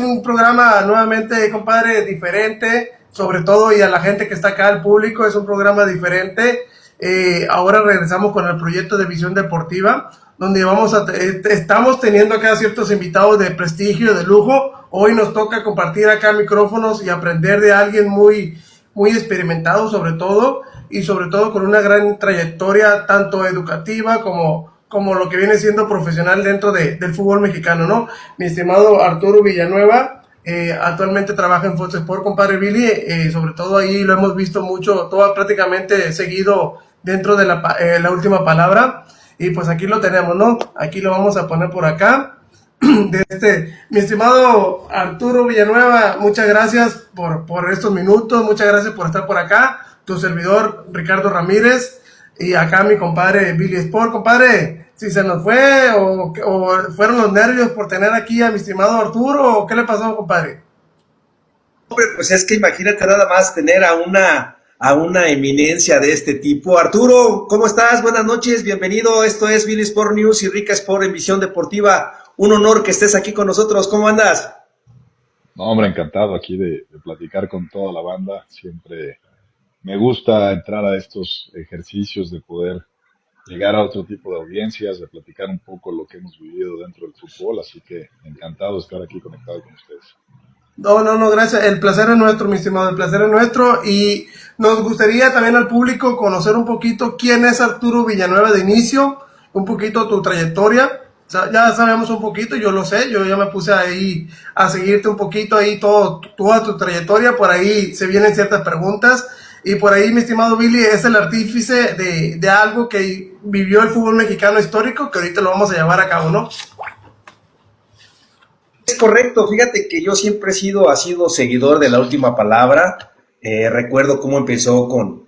un programa nuevamente, compadre, diferente, sobre todo y a la gente que está acá, al público, es un programa diferente. Ahora regresamos con el proyecto de Visión Deportiva, donde estamos teniendo acá ciertos invitados de prestigio, de lujo. Hoy nos toca compartir acá micrófonos y aprender de alguien muy experimentado y sobre todo con una gran trayectoria tanto educativa como lo que viene siendo profesional dentro del fútbol mexicano, ¿no? Mi estimado Arturo Villanueva, actualmente trabaja en Fox Sport, compadre Billy, sobre todo ahí lo hemos visto mucho, todo prácticamente seguido dentro de la última palabra, y pues aquí lo tenemos, ¿no? Aquí lo vamos a poner por acá. Mi estimado Arturo Villanueva, muchas gracias por estos minutos, muchas gracias por estar por acá. Tu servidor Ricardo Ramírez y acá mi compadre Billy Sport. Compadre, si se nos fue o fueron los nervios por tener aquí a mi estimado Arturo, o qué le pasó, compadre. Hombre, pues es que imagínate nada más tener a una eminencia de este tipo. Arturo, ¿cómo estás? Buenas noches, bienvenido. Esto es Billy Sport News y Rica Sport en Visión Deportiva. Un honor que estés aquí con nosotros. ¿Cómo andas? No, hombre, encantado aquí de platicar con toda la banda. Siempre me gusta entrar a estos ejercicios de poder llegar a otro tipo de audiencias, de platicar un poco lo que hemos vivido dentro del fútbol, así que encantado de estar aquí conectado con ustedes. No, gracias. El placer es nuestro, mi estimado, el placer es nuestro, y nos gustaría también al público conocer un poquito quién es Arturo Villanueva de inicio, un poquito tu trayectoria. O sea, ya sabemos un poquito, yo lo sé, yo ya me puse ahí a seguirte un poquito ahí toda tu trayectoria, por ahí se vienen ciertas preguntas, y por ahí, mi estimado Billy, es el artífice de algo que vivió el fútbol mexicano histórico, que ahorita lo vamos a llevar a cabo, ¿no? Es correcto, fíjate que yo siempre he sido seguidor de la última palabra. Recuerdo cómo empezó con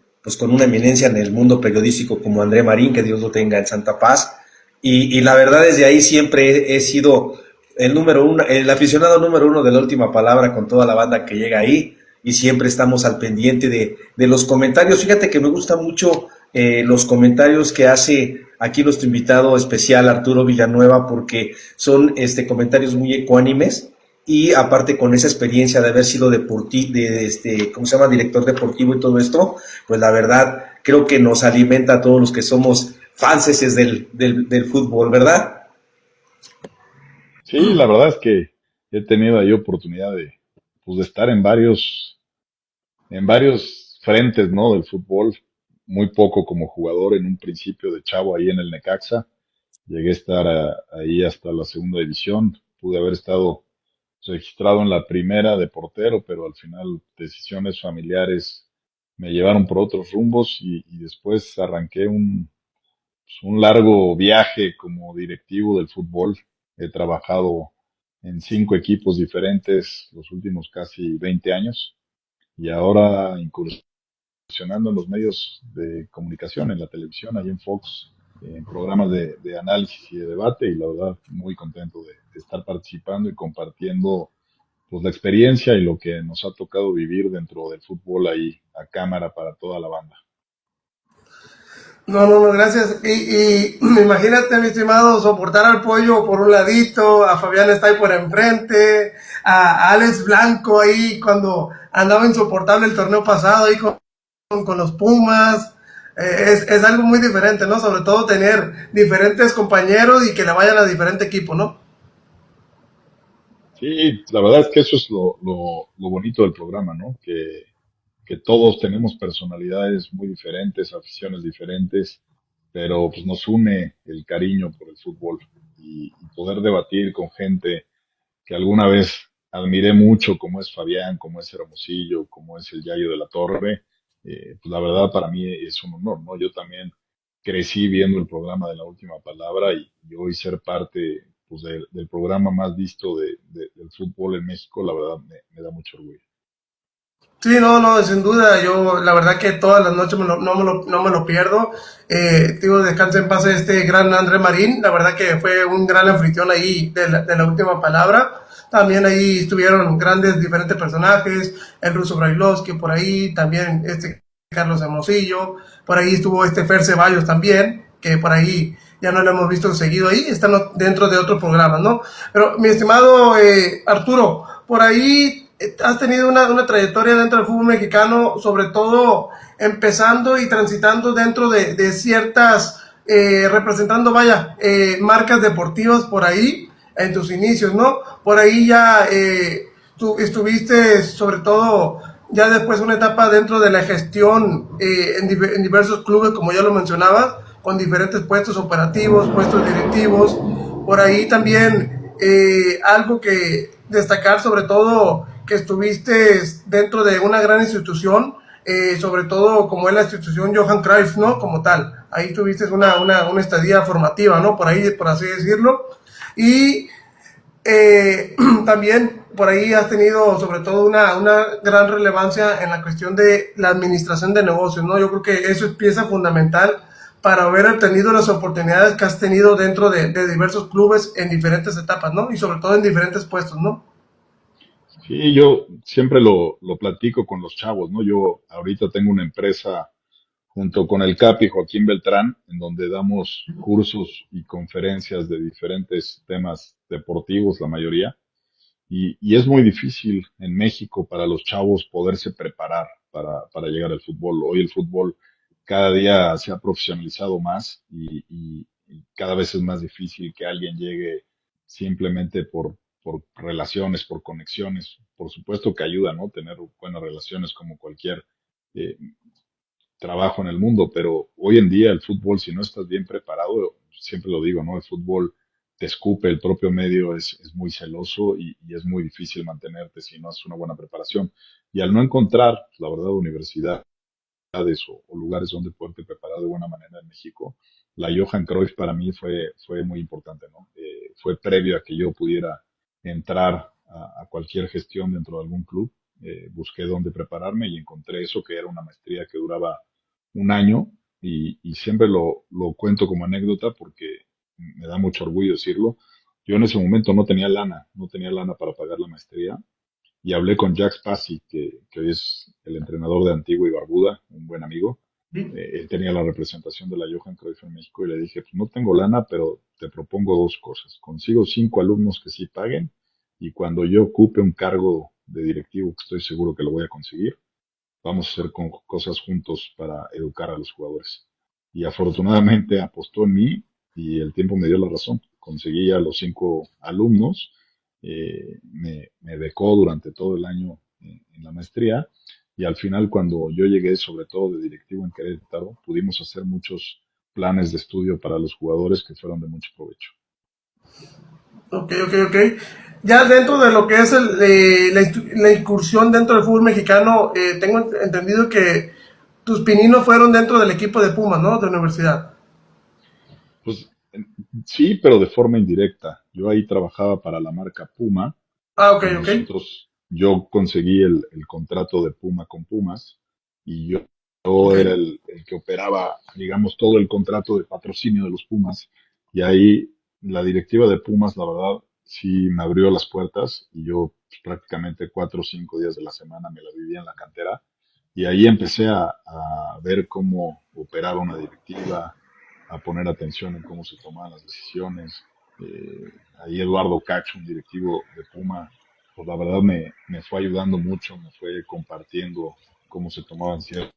una eminencia en el mundo periodístico como André Marín, que Dios lo tenga en santa paz, y la verdad desde ahí siempre he sido el aficionado número uno de la última palabra con toda la banda que llega ahí, y siempre estamos al pendiente de los comentarios. Fíjate que me gustan mucho los comentarios que hace aquí nuestro invitado especial Arturo Villanueva, porque son comentarios muy ecuánimes, y aparte con esa experiencia de haber sido director deportivo y todo esto, pues la verdad creo que nos alimenta a todos los que somos fanses del fútbol, ¿verdad? Sí, la verdad es que he tenido ahí oportunidad de estar en varios frentes, ¿no? Del fútbol, muy poco como jugador en un principio de chavo ahí en el Necaxa. Llegué a estar ahí hasta la segunda división. Pude haber estado registrado en la primera de portero, pero al final decisiones familiares me llevaron por otros rumbos, y después arranqué un largo viaje como directivo del fútbol. He trabajado en 5 equipos diferentes los últimos casi 20 años, y ahora incursionando en los medios de comunicación, en la televisión, ahí en Fox, en programas de análisis y de debate, y la verdad muy contento de estar participando y compartiendo pues la experiencia y lo que nos ha tocado vivir dentro del fútbol ahí a cámara para toda la banda. No, gracias. Y imagínate, mi estimado, soportar al Pollo por un ladito, a Fabián está ahí por enfrente, a Alex Blanco ahí cuando andaba insoportable el torneo pasado ahí con los Pumas. Es algo muy diferente, ¿no? Sobre todo tener diferentes compañeros y que le vayan a diferente equipo, ¿no? Sí, la verdad es que eso es lo bonito del programa, ¿no? Que todos tenemos personalidades muy diferentes, aficiones diferentes, pero pues nos une el cariño por el fútbol, y poder debatir con gente que alguna vez admiré mucho, como es Fabián, como es Hermosillo, como es el Yayo de la Torre. Pues la verdad para mí es un honor, ¿no? Yo también crecí viendo el programa de La Última Palabra, y hoy ser parte pues del programa más visto del fútbol en México, la verdad me da mucho orgullo. Sí, no, sin duda, yo la verdad que todas las noches no me lo pierdo. Digo, descansa en paz este gran André Marín, la verdad que fue un gran anfitrión ahí de la última palabra. También ahí estuvieron grandes diferentes personajes, el ruso Brailovsky por ahí, también Carlos Hermosillo, por ahí estuvo Fer Ceballos también, que por ahí ya no lo hemos visto seguido ahí, están dentro de otros programas, ¿no? Pero mi estimado Arturo, por ahí has tenido una trayectoria dentro del fútbol mexicano, sobre todo empezando y transitando dentro de ciertas, representando, vaya, marcas deportivas por ahí, en tus inicios, ¿no? Por ahí ya tú estuviste, sobre todo, ya después una etapa dentro de la gestión en diversos clubes, como ya lo mencionaba, con diferentes puestos operativos, puestos directivos. Por ahí también algo que destacar, sobre todo que estuviste dentro de una gran institución, sobre todo como es la institución Johan Cruyff, ¿no? Como tal. Ahí tuviste una estadía formativa, ¿no? Por ahí, por así decirlo. Y también por ahí has tenido sobre todo una gran relevancia en la cuestión de la administración de negocios, ¿no? Yo creo que eso es pieza fundamental para haber obtenido las oportunidades que has tenido dentro de diversos clubes en diferentes etapas, ¿no? Y sobre todo en diferentes puestos, ¿no? Sí, yo siempre lo platico con los chavos, ¿no? Yo ahorita tengo una empresa junto con el Capi Joaquín Beltrán, en donde damos cursos y conferencias de diferentes temas deportivos, la mayoría. Y es muy difícil en México para los chavos poderse preparar para llegar al fútbol. Hoy el fútbol cada día se ha profesionalizado más y cada vez es más difícil que alguien llegue simplemente por relaciones, por conexiones. Por supuesto que ayuda, ¿no? Tener buenas relaciones como cualquier eh, trabajo en el mundo, pero hoy en día el fútbol, si no estás bien preparado, siempre lo digo, ¿no? El fútbol te escupe, el propio medio es muy celoso y es muy difícil mantenerte si no haces una buena preparación. Y al no encontrar, la verdad, universidades o lugares donde poderte preparar de buena manera en México, la Johan Cruyff para mí fue muy importante, ¿no? Fue previo a que yo pudiera entrar a cualquier gestión dentro de algún club. Busqué dónde prepararme y encontré eso, que era una maestría que duraba un año, y siempre lo cuento como anécdota porque me da mucho orgullo decirlo. Yo en ese momento no tenía lana para pagar la maestría, y hablé con Jack Spassi, que hoy es el entrenador de Antigua y Barbuda, un buen amigo. Él tenía la representación de la Johan Cruyff en México y le dije, pues no tengo lana, pero te propongo dos cosas. Consigo 5 alumnos que sí paguen, y cuando yo ocupe un cargo de directivo, que estoy seguro que lo voy a conseguir, vamos a hacer cosas juntos para educar a los jugadores. Y afortunadamente apostó en mí y el tiempo me dio la razón. Conseguí a los 5 alumnos, me becó durante todo el año en la maestría, y al final cuando yo llegué, sobre todo de directivo en Querétaro, pudimos hacer muchos planes de estudio para los jugadores que fueron de mucho provecho. Ok, ok, ok. Ya dentro de lo que es la incursión dentro del fútbol mexicano, tengo entendido que tus pininos fueron dentro del equipo de Pumas, ¿no? De universidad. Pues sí, pero de forma indirecta. Yo ahí trabajaba para la marca Puma. Ah, ok, ok. Yo conseguí el contrato de Puma con Pumas, y yo Ok. era el que operaba, digamos, todo el contrato de patrocinio de los Pumas. Y ahí la directiva de Pumas, la verdad, sí me abrió las puertas, y yo pues, prácticamente 4 o 5 días de la semana me la vivía en la cantera. Y ahí empecé a ver cómo operaba una directiva, a poner atención en cómo se tomaban las decisiones. Ahí Eduardo Cacho, un directivo de Puma, pues la verdad me fue ayudando mucho, me fue compartiendo cómo se tomaban ciertas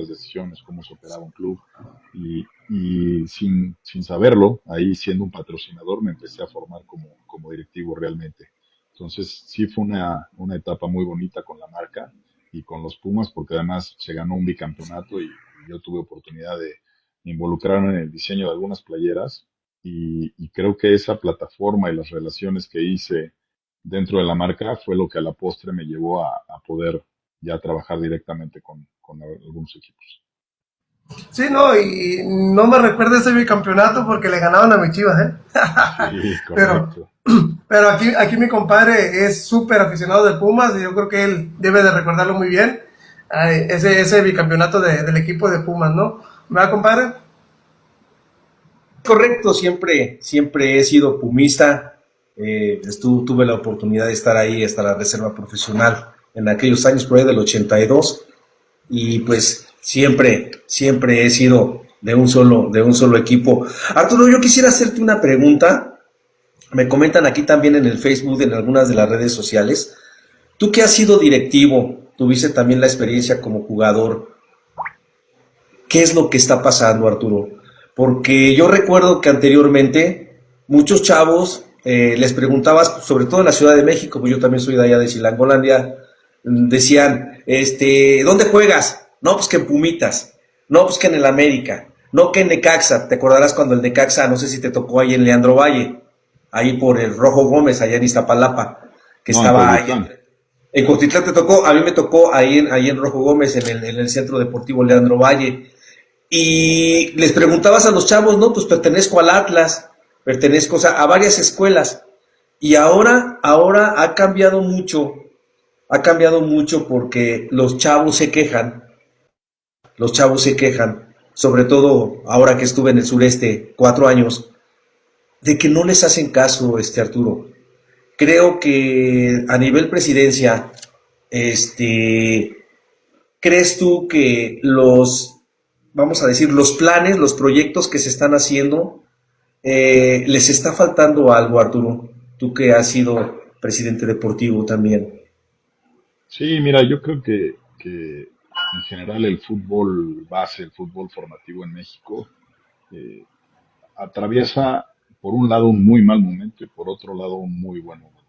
decisiones, cómo se operaba un club. Y sin saberlo, ahí siendo un patrocinador, me empecé a formar como directivo realmente. Entonces sí fue una etapa muy bonita con la marca y con los Pumas, porque además se ganó un bicampeonato, y yo tuve oportunidad de involucrarme en el diseño de algunas playeras, y creo que esa plataforma y las relaciones que hice dentro de la marca fue lo que a la postre me llevó a poder ya trabajar directamente con algunos equipos. Sí, no, y no me recuerda ese bicampeonato porque le ganaban a mis Chivas, ¿eh? Sí, Pero, correcto. pero aquí mi compadre es súper aficionado de Pumas y yo creo que él debe de recordarlo muy bien. Ay, ese bicampeonato del equipo de Pumas, ¿no? ¿Va, compadre? Correcto, siempre he sido pumista. Tuve la oportunidad de estar ahí hasta la reserva profesional en aquellos años, por ahí del 82, y pues siempre he sido de un solo equipo. Arturo, yo quisiera hacerte una pregunta, Me comentan aquí también en el Facebook, en algunas de las redes sociales. Tú que has sido directivo, tuviste también la experiencia como jugador. ¿Qué es lo que está pasando, Arturo? Porque yo recuerdo que anteriormente muchos chavos les preguntabas, sobre todo en la Ciudad de México, pues yo también soy de allá de Chilangolandia, decían, ¿dónde juegas? No, pues que en Pumitas, no, pues que en el América, no que en Necaxa, te acordarás cuando el Necaxa, no sé si te tocó ahí en Leandro Valle, ahí por el Rojo Gómez, allá en Iztapalapa, que No, en estaba ahí Cuautitlán. en Cuautitlán te tocó, a mí me tocó ahí en Rojo Gómez, en el Centro Deportivo Leandro Valle, y les preguntabas a los chavos, no, pues pertenezco al Atlas, pertenezco, o sea, a varias escuelas. Y ahora ha cambiado mucho porque los chavos se quejan, sobre todo ahora que estuve en el sureste 4 años, de que no les hacen caso, Arturo. Creo que a nivel presidencia, este, ¿crees tú que vamos a decir, los planes, los proyectos que se están haciendo, les está faltando algo, Arturo? Tú que has sido presidente deportivo también. Sí, mira, yo creo que en general el fútbol base, el fútbol formativo en México, eh, atraviesa por un lado un muy mal momento y por otro lado un muy buen momento.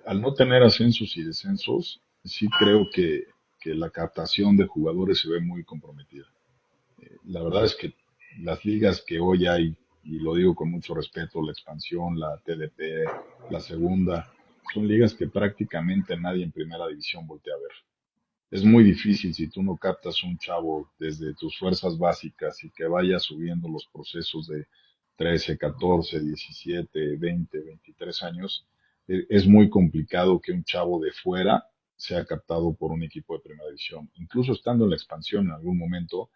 Al no tener ascensos y descensos, sí creo que la captación de jugadores se ve muy comprometida. La verdad es que las ligas que hoy hay, y lo digo con mucho respeto, la expansión, la TDP, la segunda, son ligas que prácticamente nadie en primera división voltea a ver. Es muy difícil si tú no captas un chavo desde tus fuerzas básicas y que vaya subiendo los procesos de 13, 14, 17, 20, 23 años. Es muy complicado que un chavo de fuera sea captado por un equipo de primera división. Incluso estando en la expansión en algún momento,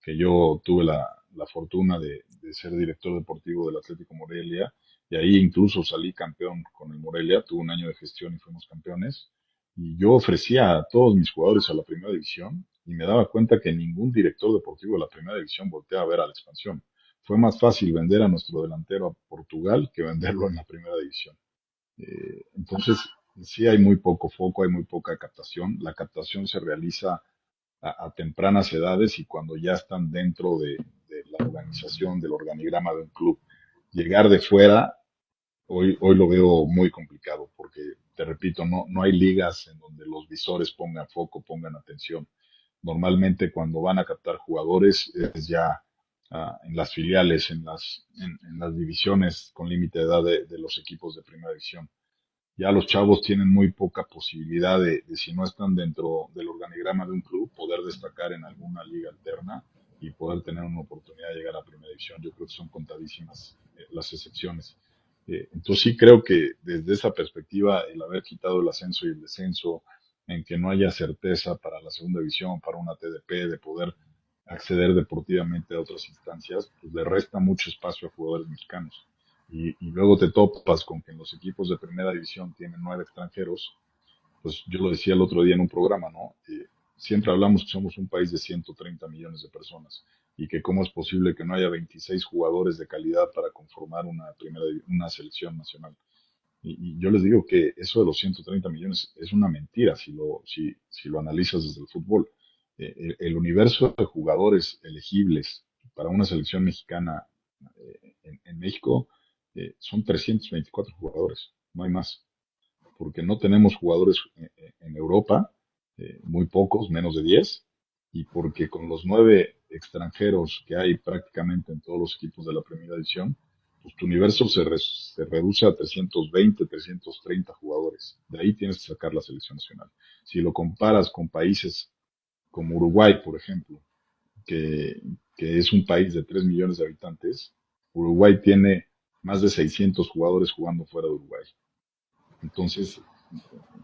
que yo tuve la fortuna de ser director deportivo del Atlético Morelia, y ahí incluso salí campeón con el Morelia, tuve un año de gestión y fuimos campeones. Y yo ofrecía a todos mis jugadores a la primera división y me daba cuenta que ningún director deportivo de la primera división volteaba a ver a la expansión. Fue más fácil vender a nuestro delantero a Portugal que venderlo en la primera división. Entonces, sí hay muy poco foco, hay muy poca captación. La captación se realiza a tempranas edades y cuando ya están dentro de la organización, del organigrama de un club. Llegar de fuera hoy lo veo muy complicado porque, te repito, no hay ligas en donde los visores pongan foco, pongan atención. Normalmente cuando van a captar jugadores es ya en las filiales, en las divisiones con límite de edad de los equipos de primera división. Ya los chavos tienen muy poca posibilidad de, si no están dentro del organigrama de un club, poder destacar en alguna liga alterna y poder tener una oportunidad de llegar a primera división. Yo creo que son contadísimas las excepciones. Entonces sí creo que desde esa perspectiva el haber quitado el ascenso y el descenso, en que no haya certeza para la segunda división, para una TDP, de poder acceder deportivamente a otras instancias, pues le resta mucho espacio a jugadores mexicanos. Y luego te topas con que en los equipos de primera división tienen 9 extranjeros. Pues yo lo decía el otro día en un programa, ¿no? Siempre hablamos que somos un país de 130 millones de personas y que cómo es posible que no haya 26 jugadores de calidad para conformar una selección nacional. Y yo les digo que eso de los 130 millones es una mentira si lo analizas desde el fútbol. El universo de jugadores elegibles para una selección mexicana en México son 324 jugadores, no hay más, porque no tenemos jugadores en Europa, muy pocos, menos de 10, y porque con los 9 extranjeros que hay prácticamente en todos los equipos de la primera división, pues tu universo se reduce a 320, 330 jugadores. De ahí tienes que sacar la selección nacional. Si lo comparas con países como Uruguay, por ejemplo, que, que es un país de 3 millones de habitantes, Uruguay tiene más de 600 jugadores jugando fuera de Uruguay. Entonces,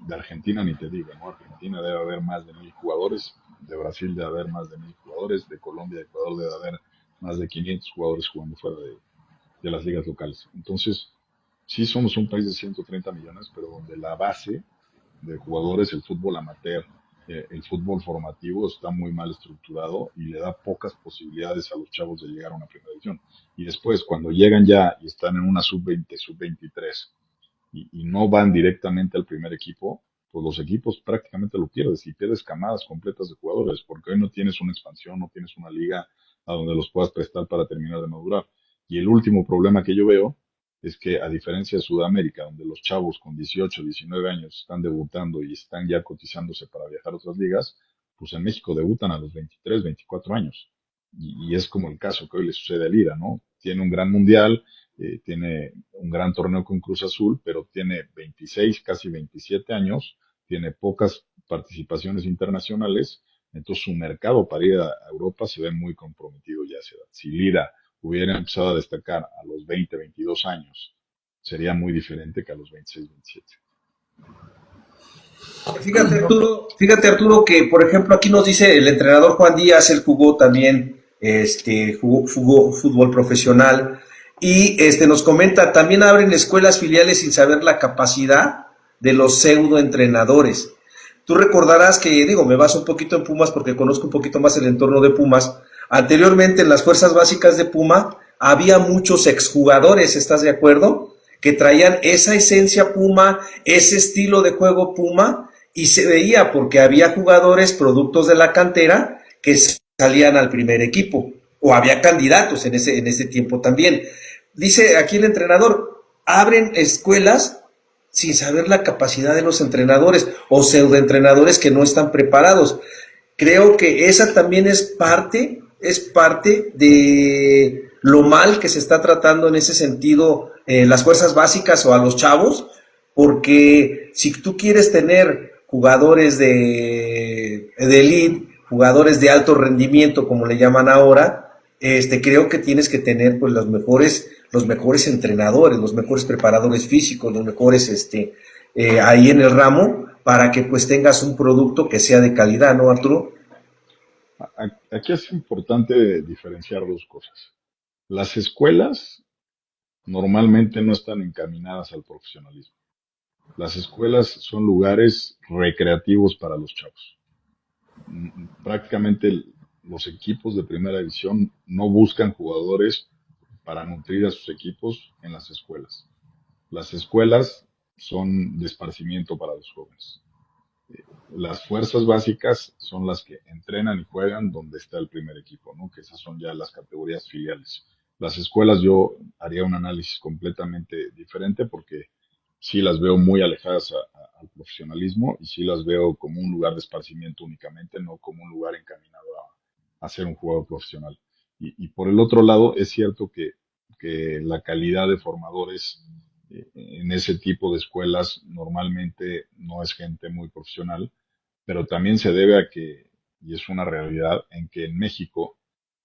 de Argentina ni te digo, ¿no? Argentina debe haber más de 1.000 jugadores, de Brasil debe haber más de 1.000 jugadores, de Colombia, de Ecuador debe haber más de 500 jugadores jugando fuera de las ligas locales. Entonces, sí somos un país de 130 millones, pero donde la base de jugadores, el fútbol amateur, el fútbol formativo está muy mal estructurado y le da pocas posibilidades a los chavos de llegar a una primera división. Y después, cuando llegan ya y están en una sub-20, sub-23 y no van directamente al primer equipo, pues los equipos prácticamente lo pierdes y pierdes camadas completas de jugadores, porque hoy no tienes una expansión, no tienes una liga a donde los puedas prestar para terminar de madurar. Y el último problema que yo veo es que a diferencia de Sudamérica, donde los chavos con 18, 19 años están debutando y están ya cotizándose para viajar a otras ligas, pues en México debutan a los 23, 24 años. Y es como el caso que hoy le sucede a Lira, ¿no? Tiene un gran mundial, tiene un gran torneo con Cruz Azul, pero tiene 26, casi 27 años, tiene pocas participaciones internacionales, entonces su mercado para ir a Europa se ve muy comprometido ya a esa edad. Si Lira hubiera empezado a destacar a los 20, 22 años, sería muy diferente que a los 26, 27. Fíjate Arturo, que por ejemplo aquí nos dice el entrenador Juan Díaz, él jugó también, jugó fútbol profesional y nos comenta, también abren escuelas filiales sin saber la capacidad de los pseudo entrenadores. Tú recordarás que, digo, me baso un poquito en Pumas porque conozco un poquito más el entorno de Pumas. Anteriormente en las fuerzas básicas de Puma había muchos exjugadores, ¿estás de acuerdo? Que traían esa esencia Puma, ese estilo de juego Puma, y se veía porque había jugadores productos de la cantera que salían al primer equipo, o había candidatos en ese tiempo también. Dice aquí el entrenador, abren escuelas sin saber la capacidad de los entrenadores o pseudoentrenadores que no están preparados. Creo que esa también es parte de lo mal que se está tratando en ese sentido las fuerzas básicas o a los chavos, porque si tú quieres tener jugadores de elite, jugadores de alto rendimiento, como le llaman ahora, creo que tienes que tener pues los mejores entrenadores, los mejores preparadores físicos, los mejores ahí en el ramo, para que pues tengas un producto que sea de calidad, ¿no, Arturo? Aquí es importante diferenciar dos cosas. Las escuelas normalmente no están encaminadas al profesionalismo. Las escuelas son lugares recreativos para los chavos. Prácticamente los equipos de primera división no buscan jugadores para nutrir a sus equipos en las escuelas. Las escuelas son de esparcimiento para los jóvenes. Las fuerzas básicas son las que entrenan y juegan donde está el primer equipo, ¿no? Que esas son ya las categorías filiales. Las escuelas yo haría un análisis completamente diferente porque sí las veo muy alejadas al profesionalismo y sí las veo como un lugar de esparcimiento únicamente, no como un lugar encaminado a ser un jugador profesional. Y por el otro lado, es cierto que la calidad de formadores en ese tipo de escuelas normalmente no es gente muy profesional, pero también se debe a que, y es una realidad, en que en México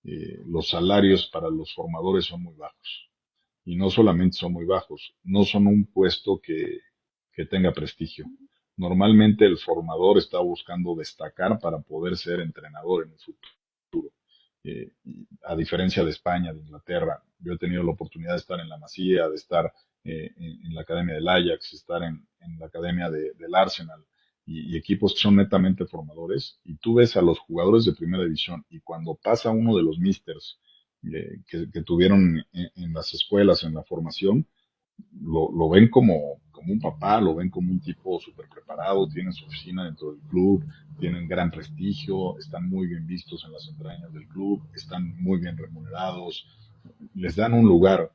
los salarios para los formadores son muy bajos. Y no solamente son muy bajos, no son un puesto que tenga prestigio. Normalmente el formador está buscando destacar para poder ser entrenador en el futuro. A diferencia de España, de Inglaterra, yo he tenido la oportunidad de estar en la Masía, de estar en la Academia del Ajax, estar en la Academia del Arsenal y equipos que son netamente formadores. Y tú ves a los jugadores de primera división y cuando pasa uno de los misters que tuvieron en las escuelas, en la formación, lo ven como un papá, lo ven como un tipo súper preparado, tienen su oficina dentro del club, tienen gran prestigio, están muy bien vistos en las entrañas del club, están muy bien remunerados, les dan un lugar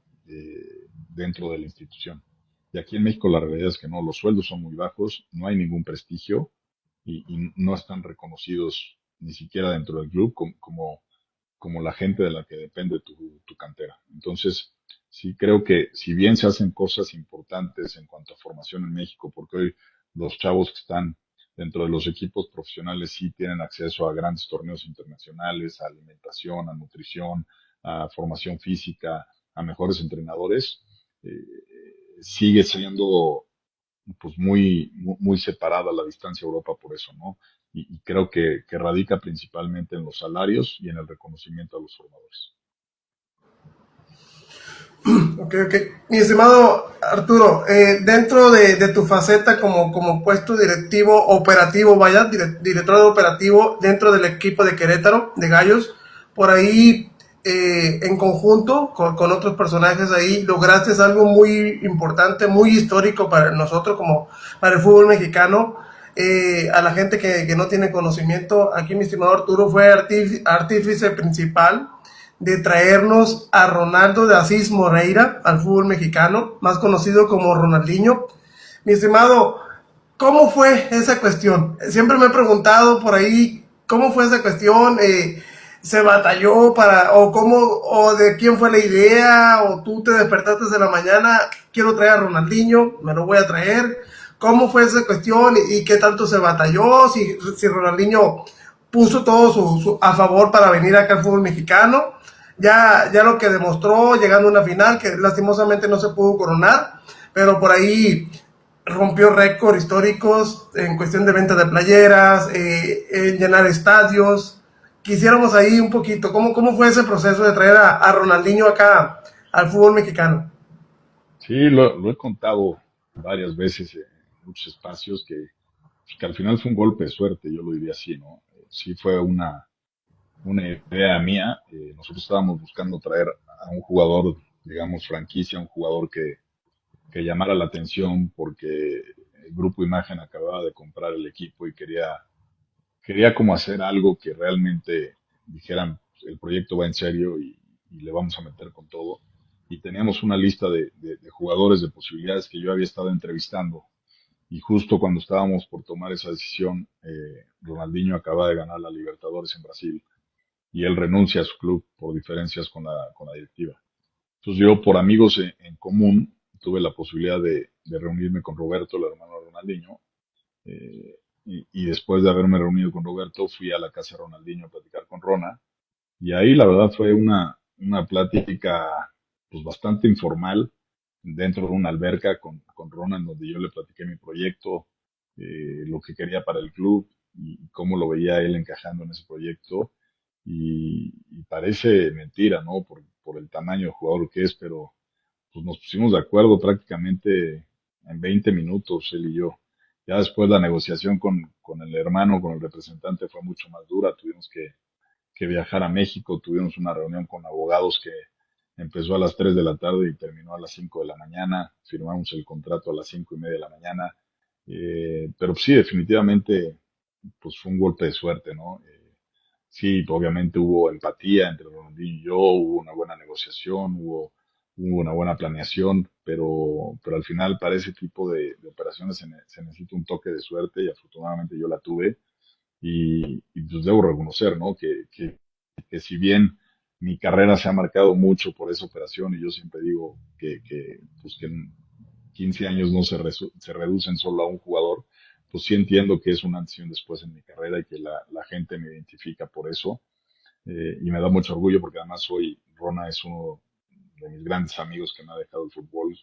dentro de la institución. Y aquí en México la realidad es que no, los sueldos son muy bajos, no hay ningún prestigio y no están reconocidos ni siquiera dentro del club como la gente de la que depende tu cantera. Entonces, sí creo que si bien se hacen cosas importantes en cuanto a formación en México, porque hoy los chavos que están dentro de los equipos profesionales sí tienen acceso a grandes torneos internacionales, a alimentación, a nutrición, a formación física, a mejores entrenadores, sigue siendo pues muy separada la distancia a Europa por eso, ¿no? Y creo que radica principalmente en los salarios y en el reconocimiento a los formadores. Ok, ok. Mi estimado Arturo, dentro de tu faceta como puesto directivo operativo, vaya, director de operativo dentro del equipo de Querétaro, de Gallos, por ahí en conjunto con otros personajes ahí, lograste algo muy importante, muy histórico para nosotros, como para el fútbol mexicano. A la gente que no tiene conocimiento, aquí mi estimado Arturo fue artífice principal de traernos a Ronaldo de Asís Moreira al fútbol mexicano, más conocido como Ronaldinho. Mi estimado, ¿cómo fue esa cuestión? Siempre me he preguntado por ahí, ¿cómo fue esa cuestión? ¿Se batalló para, o cómo, o de quién fue la idea, o tú te despertaste de la mañana, quiero traer a Ronaldinho, me lo voy a traer? ¿Cómo fue esa cuestión y qué tanto se batalló? Si Ronaldinho puso todo a favor para venir acá al fútbol mexicano. Ya lo que demostró llegando a una final que lastimosamente no se pudo coronar, pero por ahí rompió récords históricos en cuestión de venta de playeras, en llenar estadios. Quisiéramos ahí un poquito, ¿cómo fue ese proceso de traer a Ronaldinho acá al fútbol mexicano? Sí, lo he contado varias veces en muchos espacios que al final fue un golpe de suerte, yo lo diría así, ¿no? Sí fue una idea mía. Nosotros estábamos buscando traer a un jugador, digamos, franquicia, un jugador que llamara la atención porque el Grupo Imagen acababa de comprar el equipo y quería como hacer algo que realmente dijeran, el proyecto va en serio y le vamos a meter con todo. Y teníamos una lista de jugadores, de posibilidades que yo había estado entrevistando. Y justo cuando estábamos por tomar esa decisión, Ronaldinho acaba de ganar la Libertadores en Brasil y él renuncia a su club por diferencias con la directiva. Entonces yo, por amigos en común, tuve la posibilidad de reunirme con Roberto, el hermano de Ronaldinho, y después de haberme reunido con Roberto, fui a la casa de Ronaldinho a platicar con Rona, y ahí la verdad fue una plática pues bastante informal dentro de una alberca con Rona, en donde yo le platiqué mi proyecto, lo que quería para el club y cómo lo veía él encajando en ese proyecto. Y parece mentira, ¿no? Por el tamaño de jugador que es, pero pues nos pusimos de acuerdo prácticamente en 20 minutos, él y yo. Ya después la negociación con el hermano, con el representante, fue mucho más dura. Tuvimos que viajar a México, tuvimos una reunión con abogados que empezó a las 3 de la tarde y terminó a las 5 de la mañana. Firmamos el contrato a las 5:30 de la mañana. Pero sí, definitivamente, pues fue un golpe de suerte, ¿no? Sí, obviamente hubo empatía entre Ronaldinho y yo, hubo una buena negociación, hubo una buena planeación, pero al final para ese tipo de operaciones se necesita un toque de suerte y afortunadamente yo la tuve y pues debo reconocer, ¿no? Que si bien mi carrera se ha marcado mucho por esa operación y yo siempre digo pues que en 15 años no se reducen solo a un jugador, pues sí entiendo que es un antes y un después en mi carrera y que la gente me identifica por eso. Y me da mucho orgullo porque además Rona es uno de mis grandes amigos que me ha dejado el fútbol.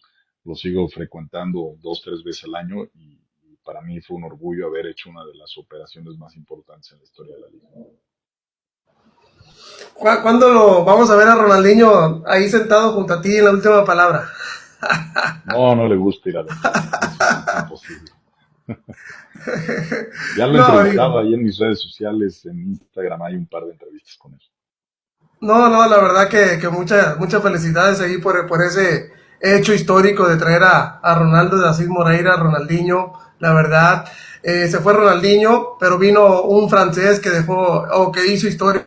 Lo sigo frecuentando 2, 3 veces al año y para mí fue un orgullo haber hecho una de las operaciones más importantes en la historia de la liga. ¿Cuándo lo vamos a ver a Ronaldinho ahí sentado junto a ti en la última palabra? No, no le gusta ir al estadio, eso es imposible. Ya lo he No, entrevistado digo, ahí en mis redes sociales, en Instagram hay un par de entrevistas con él. no, la verdad que muchas felicidades ahí por ese hecho histórico de traer a Ronaldo de Asís Moreira, Ronaldinho, la verdad. Se fue Ronaldinho, pero vino un francés que dejó, o que hizo historia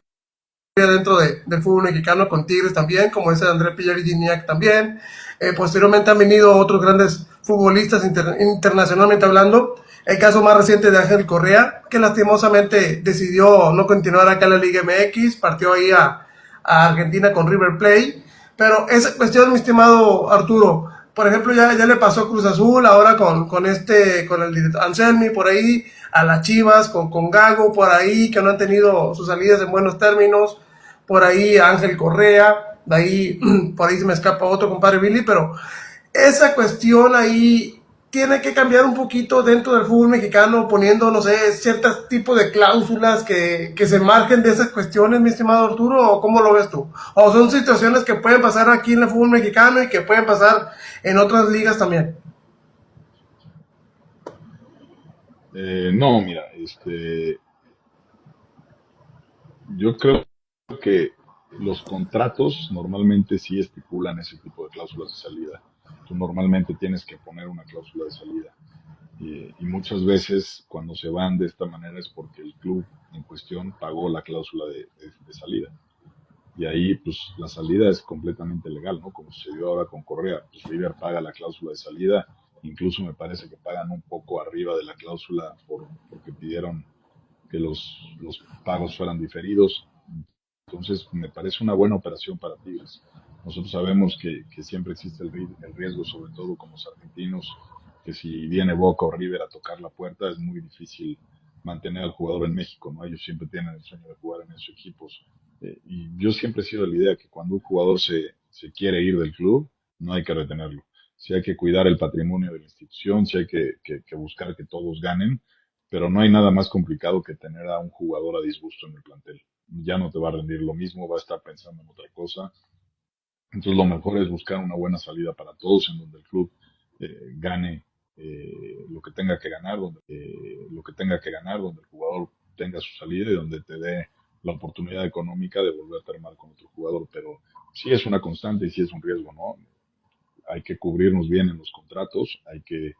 dentro del fútbol mexicano con Tigres también, como ese André Pierre Gignac también. Posteriormente han venido otros grandes futbolistas internacionalmente hablando. El caso más reciente de Ángel Correa, que lastimosamente decidió no continuar acá en la Liga MX, partió ahí a Argentina con River Plate. Pero esa cuestión, mi estimado Arturo, por ejemplo, ya le pasó a Cruz Azul, ahora con el director Anselmi por ahí, a las Chivas, con Gago por ahí, que no han tenido sus salidas en buenos términos, por ahí a Ángel Correa, de ahí, por ahí se me escapa otro compadre Billy, pero esa cuestión ahí, tiene que cambiar un poquito dentro del fútbol mexicano, poniendo, no sé, ciertos tipos de cláusulas que se margen de esas cuestiones, mi estimado Arturo, o cómo lo ves tú? ¿O son situaciones que pueden pasar aquí en el fútbol mexicano y que pueden pasar en otras ligas también? No, mira, yo creo que los contratos normalmente sí estipulan ese tipo de cláusulas de salida. Tú normalmente tienes que poner una cláusula de salida. Y muchas veces cuando se van de esta manera es porque el club en cuestión pagó la cláusula de salida. Y ahí, pues, la salida es completamente legal, ¿no? Como sucedió ahora con Correa. Pues River paga la cláusula de salida. Incluso me parece que pagan un poco arriba de la cláusula porque pidieron que los pagos fueran diferidos. Entonces, me parece una buena operación para Tigres. Nosotros sabemos que siempre existe el riesgo, sobre todo como los argentinos, que si viene Boca o River a tocar la puerta, es muy difícil mantener al jugador en México, ¿no? Ellos siempre tienen el sueño de jugar en esos equipos. Y yo siempre he sido de la idea que cuando un jugador se quiere ir del club, no hay que retenerlo. Si hay que cuidar el patrimonio de la institución, si hay que buscar que todos ganen, pero no hay nada más complicado que tener a un jugador a disgusto en el plantel. Ya no te va a rendir lo mismo, va a estar pensando en otra cosa. Entonces lo mejor es buscar una buena salida para todos en donde el club gane lo que tenga que ganar, donde el jugador tenga su salida y donde te dé la oportunidad económica de volver a armar con otro jugador. Pero sí es una constante y sí es un riesgo, ¿no? Hay que cubrirnos bien en los contratos, hay que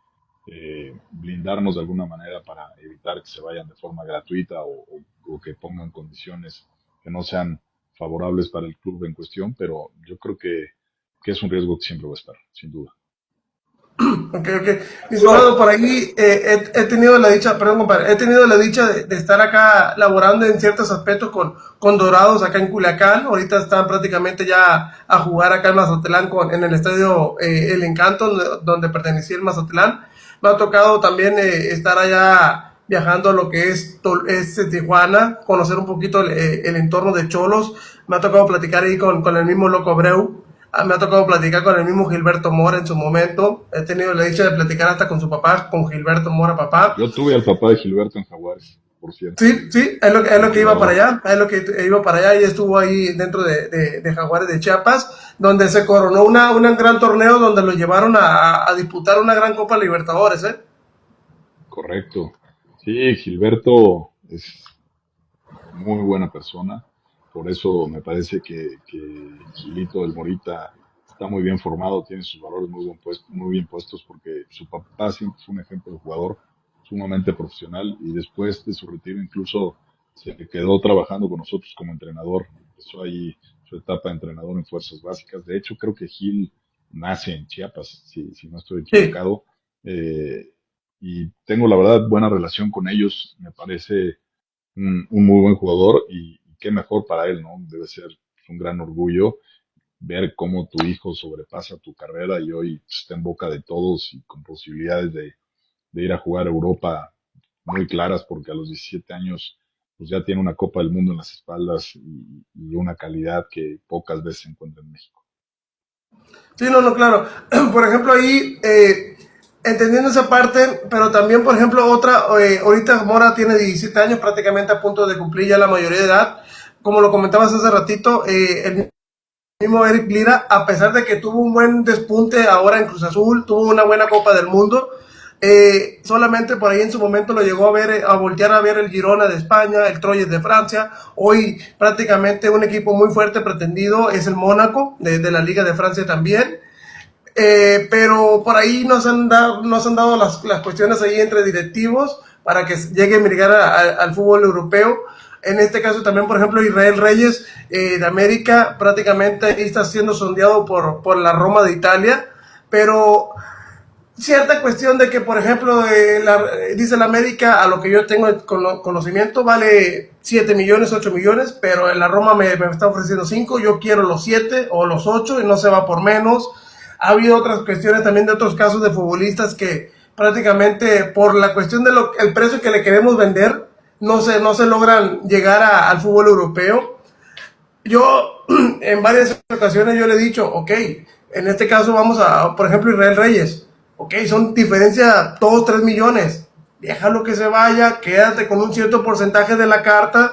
blindarnos de alguna manera para evitar que se vayan de forma gratuita o que pongan condiciones que no sean favorables para el club en cuestión, pero yo creo que es un riesgo que siempre va a estar, sin duda. Ok, ok. Mi estimado, por ahí he tenido la dicha, perdón, compadre, he tenido la dicha de estar acá laborando en ciertos aspectos con Dorados acá en Culiacán. Ahorita están prácticamente ya a jugar acá en Mazatlán en el estadio El Encanto, donde pertenecía el Mazatlán. Me ha tocado también estar allá viajando a lo que es Tijuana, conocer un poquito el entorno de Cholos. Me ha tocado platicar ahí con el mismo Loco Abreu. Me ha tocado platicar con el mismo Gilberto Mora en su momento. He tenido la dicha de platicar hasta con su papá, con Gilberto Mora, papá. Yo tuve al papá de Gilberto en Jaguares, por cierto. Sí, sí, es lo que iba para allá, es lo que iba para allá y estuvo ahí dentro de Jaguares de Chiapas, donde se coronó un gran torneo donde lo llevaron a disputar una gran Copa Libertadores, ¿eh? Correcto. Sí, Gilberto es muy buena persona. Por eso me parece que Gilito del Morita está muy bien formado, tiene sus valores muy bien puestos, porque su papá siempre fue un ejemplo de jugador sumamente profesional y después de su retiro incluso se quedó trabajando con nosotros como entrenador. Empezó ahí su etapa de entrenador en fuerzas básicas. De hecho, creo que Gil nace en Chiapas, si no estoy Sí. equivocado. Y tengo la verdad buena relación con ellos. Me parece un muy buen jugador y qué mejor para él, ¿no? Debe ser un gran orgullo ver cómo tu hijo sobrepasa tu carrera y hoy pues, está en boca de todos y con posibilidades de ir a jugar a Europa muy claras porque a los 17 años pues ya tiene una Copa del Mundo en las espaldas y una calidad que pocas veces se encuentra en México. Sí, no, no, claro. Por ejemplo, ahí, entendiendo esa parte, pero también, por ejemplo, otra, ahorita Mora tiene 17 años, prácticamente a punto de cumplir ya la mayoría de edad. Como lo comentabas hace ratito, el mismo Eric Lira, a pesar de que tuvo un buen despunte ahora en Cruz Azul, tuvo una buena Copa del Mundo, solamente por ahí en su momento lo llegó a ver, a voltear a ver el Girona de España, el Troyes de Francia. Hoy prácticamente un equipo muy fuerte pretendido es el Mónaco de la Liga de Francia también. Pero por ahí nos han dado las cuestiones ahí entre directivos para que llegue a migrar al fútbol europeo. En este caso también, por ejemplo, Israel Reyes de América prácticamente está siendo sondeado por la Roma de Italia, pero cierta cuestión de que, por ejemplo, dice la América, a lo que yo tengo conocimiento, vale 7 millones, 8 millones, pero en la Roma me está ofreciendo 5, yo quiero los 7 o los 8 y no se va por menos. Ha habido otras cuestiones también de otros casos de futbolistas que prácticamente por la cuestión de el precio que le queremos vender, no se logran llegar al fútbol europeo. Yo en varias ocasiones yo le he dicho, ok, en este caso vamos a, por ejemplo, Israel Reyes. Ok, son diferencia 2, 3 millones. Déjalo que se vaya, quédate con un cierto porcentaje de la carta.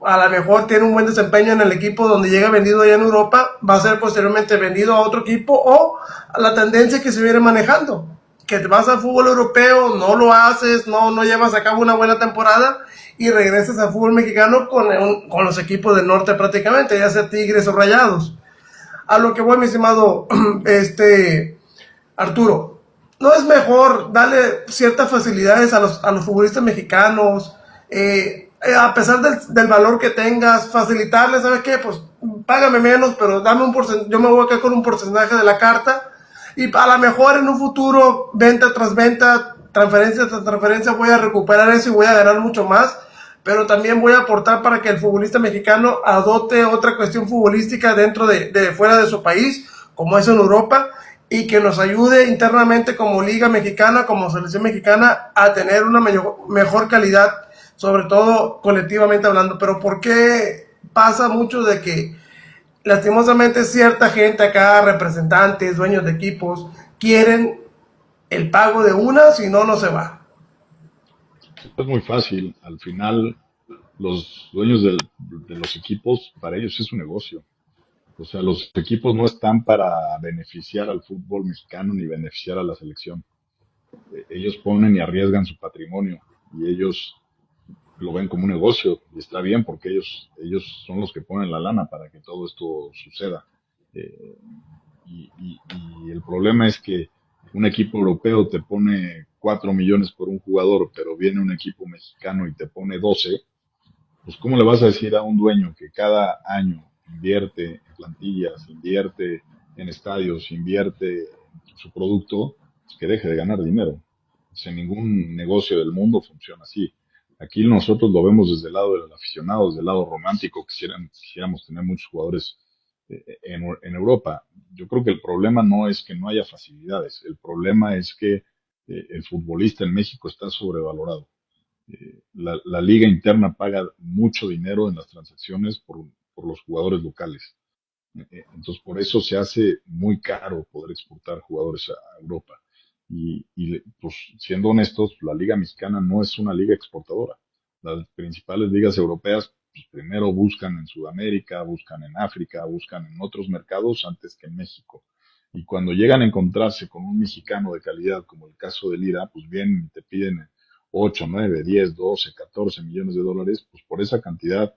A lo mejor tiene un buen desempeño en el equipo donde llega vendido allá en Europa, va a ser posteriormente vendido a otro equipo o a la tendencia que se viene manejando. Que te vas al fútbol europeo, no lo haces, no llevas a cabo una buena temporada y regresas al fútbol mexicano con los equipos del norte prácticamente, ya sea Tigres o Rayados. A lo que voy, mi estimado Arturo, ¿no es mejor darle ciertas facilidades a los futbolistas mexicanos? A pesar del valor que tengas, facilitarles, ¿sabes qué? Pues págame menos, pero dame un porcentaje, yo me voy a quedar con un porcentaje de la carta y a lo mejor en un futuro, venta tras venta, transferencia tras transferencia, voy a recuperar eso y voy a ganar mucho más, pero también voy a aportar para que el futbolista mexicano adopte otra cuestión futbolística dentro de fuera de su país, como es en Europa, y que nos ayude internamente como Liga Mexicana, como Selección Mexicana, a tener una mejor calidad, sobre todo colectivamente hablando. Pero ¿por qué pasa mucho de que lastimosamente cierta gente acá, representantes, dueños de equipos, quieren el pago de una, si no, no se va? Es muy fácil. Al final, los dueños de los equipos, para ellos es un negocio. O sea, los equipos no están para beneficiar al fútbol mexicano ni beneficiar a la selección. Ellos ponen y arriesgan su patrimonio y ellos lo ven como un negocio y está bien porque ellos son los que ponen la lana para que todo esto suceda. Eh, y el problema es que un equipo europeo te pone 4 millones por un jugador, pero viene un equipo mexicano y te pone 12. Pues ¿cómo le vas a decir a un dueño que cada año invierte en plantillas, invierte en estadios, invierte en su producto, pues que deje de ganar dinero? Pues en ningún negocio del mundo funciona así. Aquí nosotros lo vemos desde el lado del aficionado, desde el lado romántico, quisiéramos tener muchos jugadores en Europa. Yo creo que el problema no es que no haya facilidades, el problema es que el futbolista en México está sobrevalorado. La liga interna paga mucho dinero en las transacciones por los jugadores locales. Entonces, por eso se hace muy caro poder exportar jugadores a Europa. Pues, siendo honestos, la liga mexicana no es una liga exportadora. Las principales ligas europeas, pues, primero buscan en Sudamérica, buscan en África, buscan en otros mercados antes que en México. Y cuando llegan a encontrarse con un mexicano de calidad, como el caso de Lira, pues vienen y te piden 8, 9, 10, 12, 14 millones de dólares, pues por esa cantidad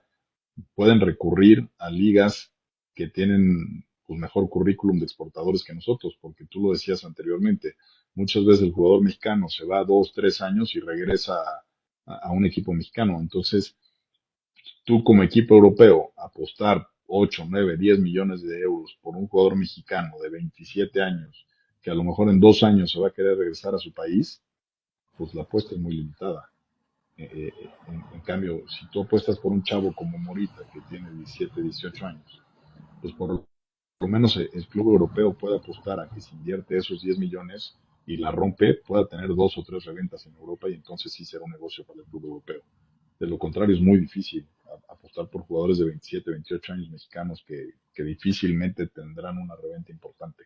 pueden recurrir a ligas que tienen pues, mejor currículum de exportadores que nosotros, porque tú lo decías anteriormente, muchas veces el jugador mexicano se va 2, 3 años y regresa a un equipo mexicano. Entonces, tú como equipo europeo apostar 8, 9, 10 millones de euros por un jugador mexicano de 27 años, que a lo mejor en 2 años se va a querer regresar a su país, pues la apuesta es muy limitada. En cambio, si tú apuestas por un chavo como Morita, que tiene 17, 18 años, pues por lo menos el club europeo puede apostar a que si invierte esos 10 millones y la rompe, pueda tener 2 o 3 reventas en Europa y entonces sí será un negocio para el club europeo. De lo contrario, es muy difícil apostar por jugadores de 27, 28 años mexicanos que difícilmente tendrán una reventa importante.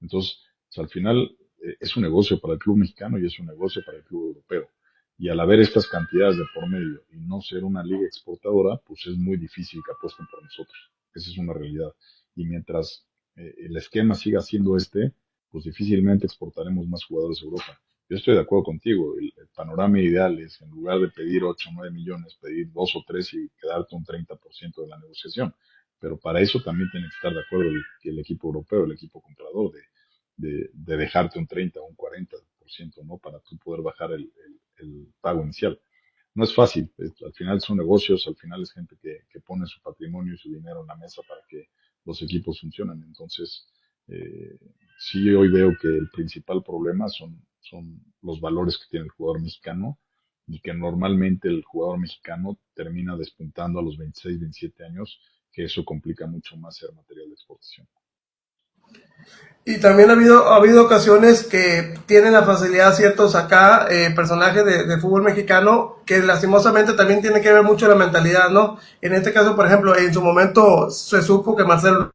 Entonces, pues, al final es un negocio para el club mexicano y es un negocio para el club europeo. Y al haber estas cantidades de por medio y no ser una liga exportadora, pues es muy difícil que apuesten por nosotros. Esa es una realidad. Y mientras el esquema siga siendo pues difícilmente exportaremos más jugadores a Europa. Yo estoy de acuerdo contigo. El panorama ideal es, en lugar de pedir 8 o 9 millones, pedir 2 o 3 y quedarte un 30% de la negociación. Pero para eso también tiene que estar de acuerdo el equipo europeo, el equipo comprador, de dejarte un 30 o un 40%, ¿no? Para tú poder bajar el pago inicial. No es fácil, al final son negocios, al final es gente que pone su patrimonio y su dinero en la mesa para que los equipos funcionen. Entonces, eh, sí hoy veo que el principal problema son los valores que tiene el jugador mexicano y que normalmente el jugador mexicano termina despuntando a los 26, 27 años, que eso complica mucho más ser material de exportación. Y también ha habido ocasiones que tienen la facilidad ciertos acá, personajes de fútbol mexicano, que lastimosamente también tiene que ver mucho la mentalidad, ¿no? En este caso, por ejemplo, en su momento se supo que Marcelo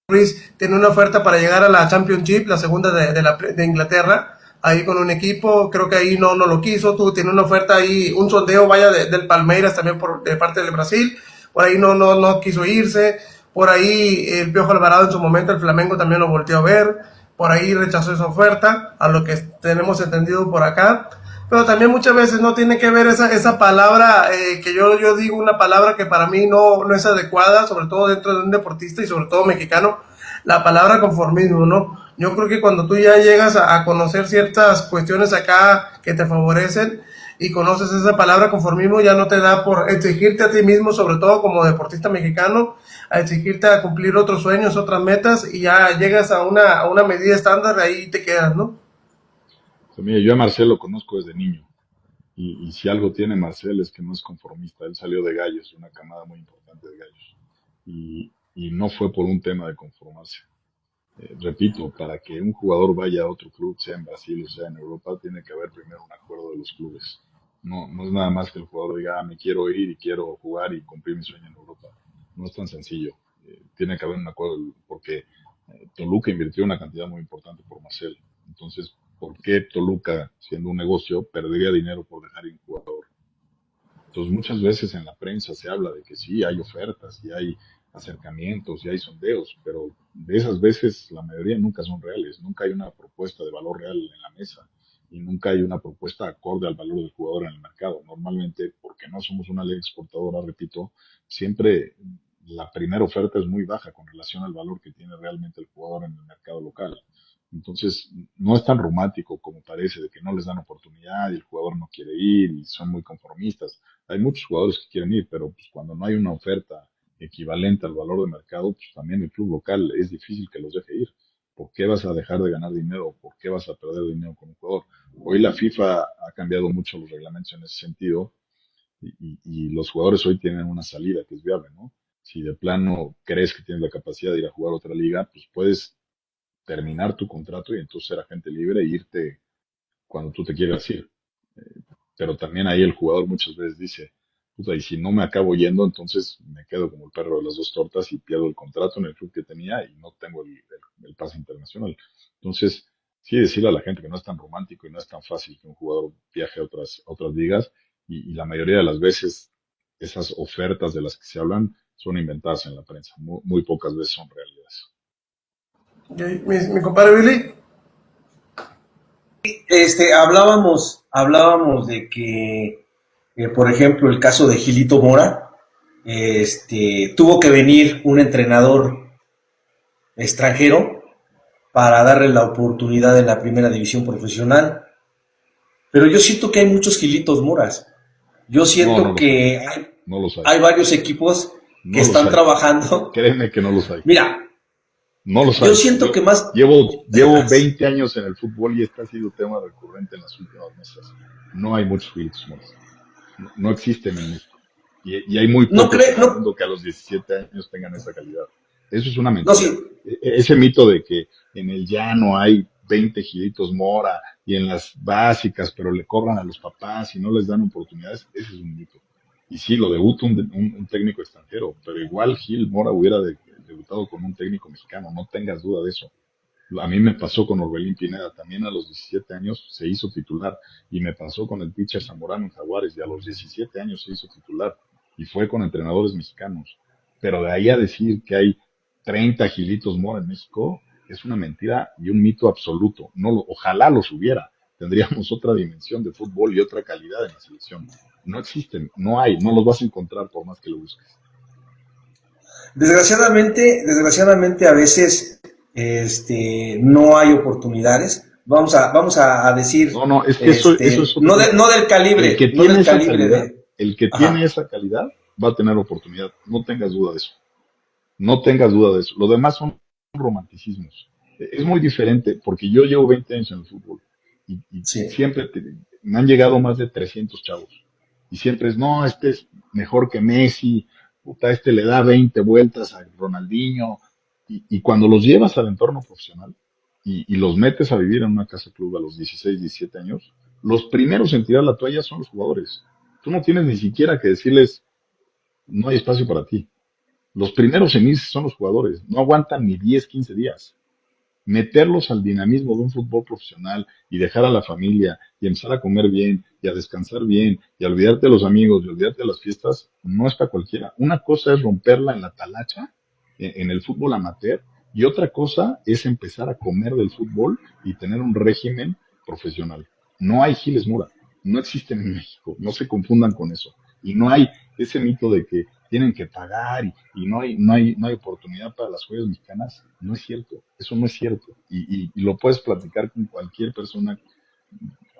Ruiz tiene una oferta para llegar a la Championship, la segunda de Inglaterra, ahí con un equipo, creo que ahí no lo quiso, tiene una oferta ahí, un sondeo vaya del Palmeiras también de parte del Brasil, por ahí no quiso irse, por ahí el Piojo Alvarado en su momento, el Flamengo también lo volteó a ver, por ahí rechazó esa oferta, a lo que tenemos entendido por acá, pero también muchas veces no tiene que ver esa palabra, que yo digo una palabra que para mí no es adecuada, sobre todo dentro de un deportista y sobre todo mexicano, la palabra conformismo, ¿no? Yo creo que cuando tú ya llegas a conocer ciertas cuestiones acá que te favorecen y conoces esa palabra conformismo, ya no te da por exigirte a ti mismo, sobre todo como deportista mexicano, a exigirte a cumplir otros sueños, otras metas, y ya llegas a una medida estándar, ahí te quedas, ¿no? Pues mira, yo a Marcel lo conozco desde niño. Y si algo tiene Marcel es que no es conformista. Él salió de Gallos, una camada muy importante de Gallos. Y no fue por un tema de conformarse. Repito, para que un jugador vaya a otro club, sea en Brasil o sea en Europa, tiene que haber primero un acuerdo de los clubes. No es nada más que el jugador diga, me quiero ir y quiero jugar y cumplir mi sueño en Europa. No es tan sencillo. Tiene que haber un acuerdo, porque Toluca invirtió una cantidad muy importante por Marcel. Entonces, ¿por qué Toluca, siendo un negocio, perdería dinero por dejar ir un jugador? Entonces, muchas veces en la prensa se habla de que sí, hay ofertas y hay acercamientos y hay sondeos, pero de esas veces la mayoría nunca son reales, nunca hay una propuesta de valor real en la mesa y nunca hay una propuesta acorde al valor del jugador en el mercado. Normalmente, porque no somos una ley exportadora, repito, siempre la primera oferta es muy baja con relación al valor que tiene realmente el jugador en el mercado local. Entonces, no es tan romántico como parece, de que no les dan oportunidad y el jugador no quiere ir y son muy conformistas. Hay muchos jugadores que quieren ir, pero pues, cuando no hay una oferta equivalente al valor de mercado, pues también el club local es difícil que los deje ir. ¿Por qué vas a dejar de ganar dinero? ¿Por qué vas a perder dinero con un jugador? Hoy la FIFA ha cambiado mucho los reglamentos en ese sentido y los jugadores hoy tienen una salida que es viable, ¿no? Si de plano crees que tienes la capacidad de ir a jugar a otra liga, pues puedes terminar tu contrato y entonces ser agente libre e irte cuando tú te quieras ir. Pero también ahí el jugador muchas veces dice, puta, y si no me acabo yendo, entonces me quedo como el perro de las dos tortas y pierdo el contrato en el club que tenía y no tengo el pase internacional. Entonces, sí decirle a la gente que no es tan romántico y no es tan fácil que un jugador viaje a otras ligas y la mayoría de las veces esas ofertas de las que se hablan son inventadas en la prensa, muy pocas veces son realidades. Mi compadre Billy. Hablábamos de que, por ejemplo, el caso de Gilito Mora, tuvo que venir un entrenador extranjero para darle la oportunidad en la primera división profesional. Pero yo siento que hay muchos Gilitos Moras. Yo No, no siento los hay, que no los hay, hay varios equipos que no los están hay. trabajando. Créeme que no los hay. Mira, No los yo hay. siento que más... Llevo 20 años en el fútbol y este ha sido tema recurrente en las últimas mesas. No hay muchos Wills Moras. No existen en México. Y hay muy No pocos en creo, el no, mundo que a los 17 años tengan esa calidad. Eso es una no, mentira. sí, Ese mito de que en el llano hay 20 Gilitos Mora y en las básicas, pero le cobran a los papás y no les dan oportunidades, ese es un mito. Y sí, lo debuta un técnico extranjero, pero igual Gil Mora hubiera debutado con un técnico mexicano, no tengas duda de eso. A mí me pasó con Orbelín Pineda, también a los 17 años se hizo titular, y me pasó con el pitcher Zamorano en Jaguares, y a los 17 años se hizo titular, y fue con entrenadores mexicanos. Pero de ahí a decir que hay 30 Gilitos Mora en México, es una mentira y un mito absoluto. Ojalá los hubiera, tendríamos otra dimensión de fútbol y otra calidad en la selección. No existen, no hay, no los vas a encontrar por más que lo busques. desgraciadamente a veces no hay oportunidades. Vamos a decir, No, es que eso es otro no, tema. no del El calibre, que no tiene del esa calibre calidad, de... el que tiene Ajá. esa calidad va a tener oportunidad. No tengas duda de eso. No tengas duda de eso. Lo demás son romanticismos. Es muy diferente porque yo llevo 20 años en el fútbol y Sí. siempre me han llegado más de 300 chavos. Y siempre es, no, este es mejor que Messi, puta, este le da 20 vueltas a Ronaldinho. Y cuando los llevas al entorno profesional y los metes a vivir en una casa club a los 16, 17 años, los primeros en tirar la toalla son los jugadores. Tú no tienes ni siquiera que decirles, no hay espacio para ti. Los primeros en irse son los jugadores. No aguantan ni 10, 15 días. meterlos al dinamismo de un fútbol profesional y dejar a la familia y empezar a comer bien y a descansar bien y a olvidarte de los amigos y olvidarte de las fiestas, no es para cualquiera. Una cosa es romperla en la talacha, en el fútbol amateur, y otra cosa es empezar a comer del fútbol y tener un régimen profesional. No hay Giles Mora, no existen en México, no se confundan con eso. Y no hay ese mito de que tienen que pagar y no hay oportunidad para las joyas mexicanas. No es cierto, eso no es cierto. Y lo puedes platicar con cualquier persona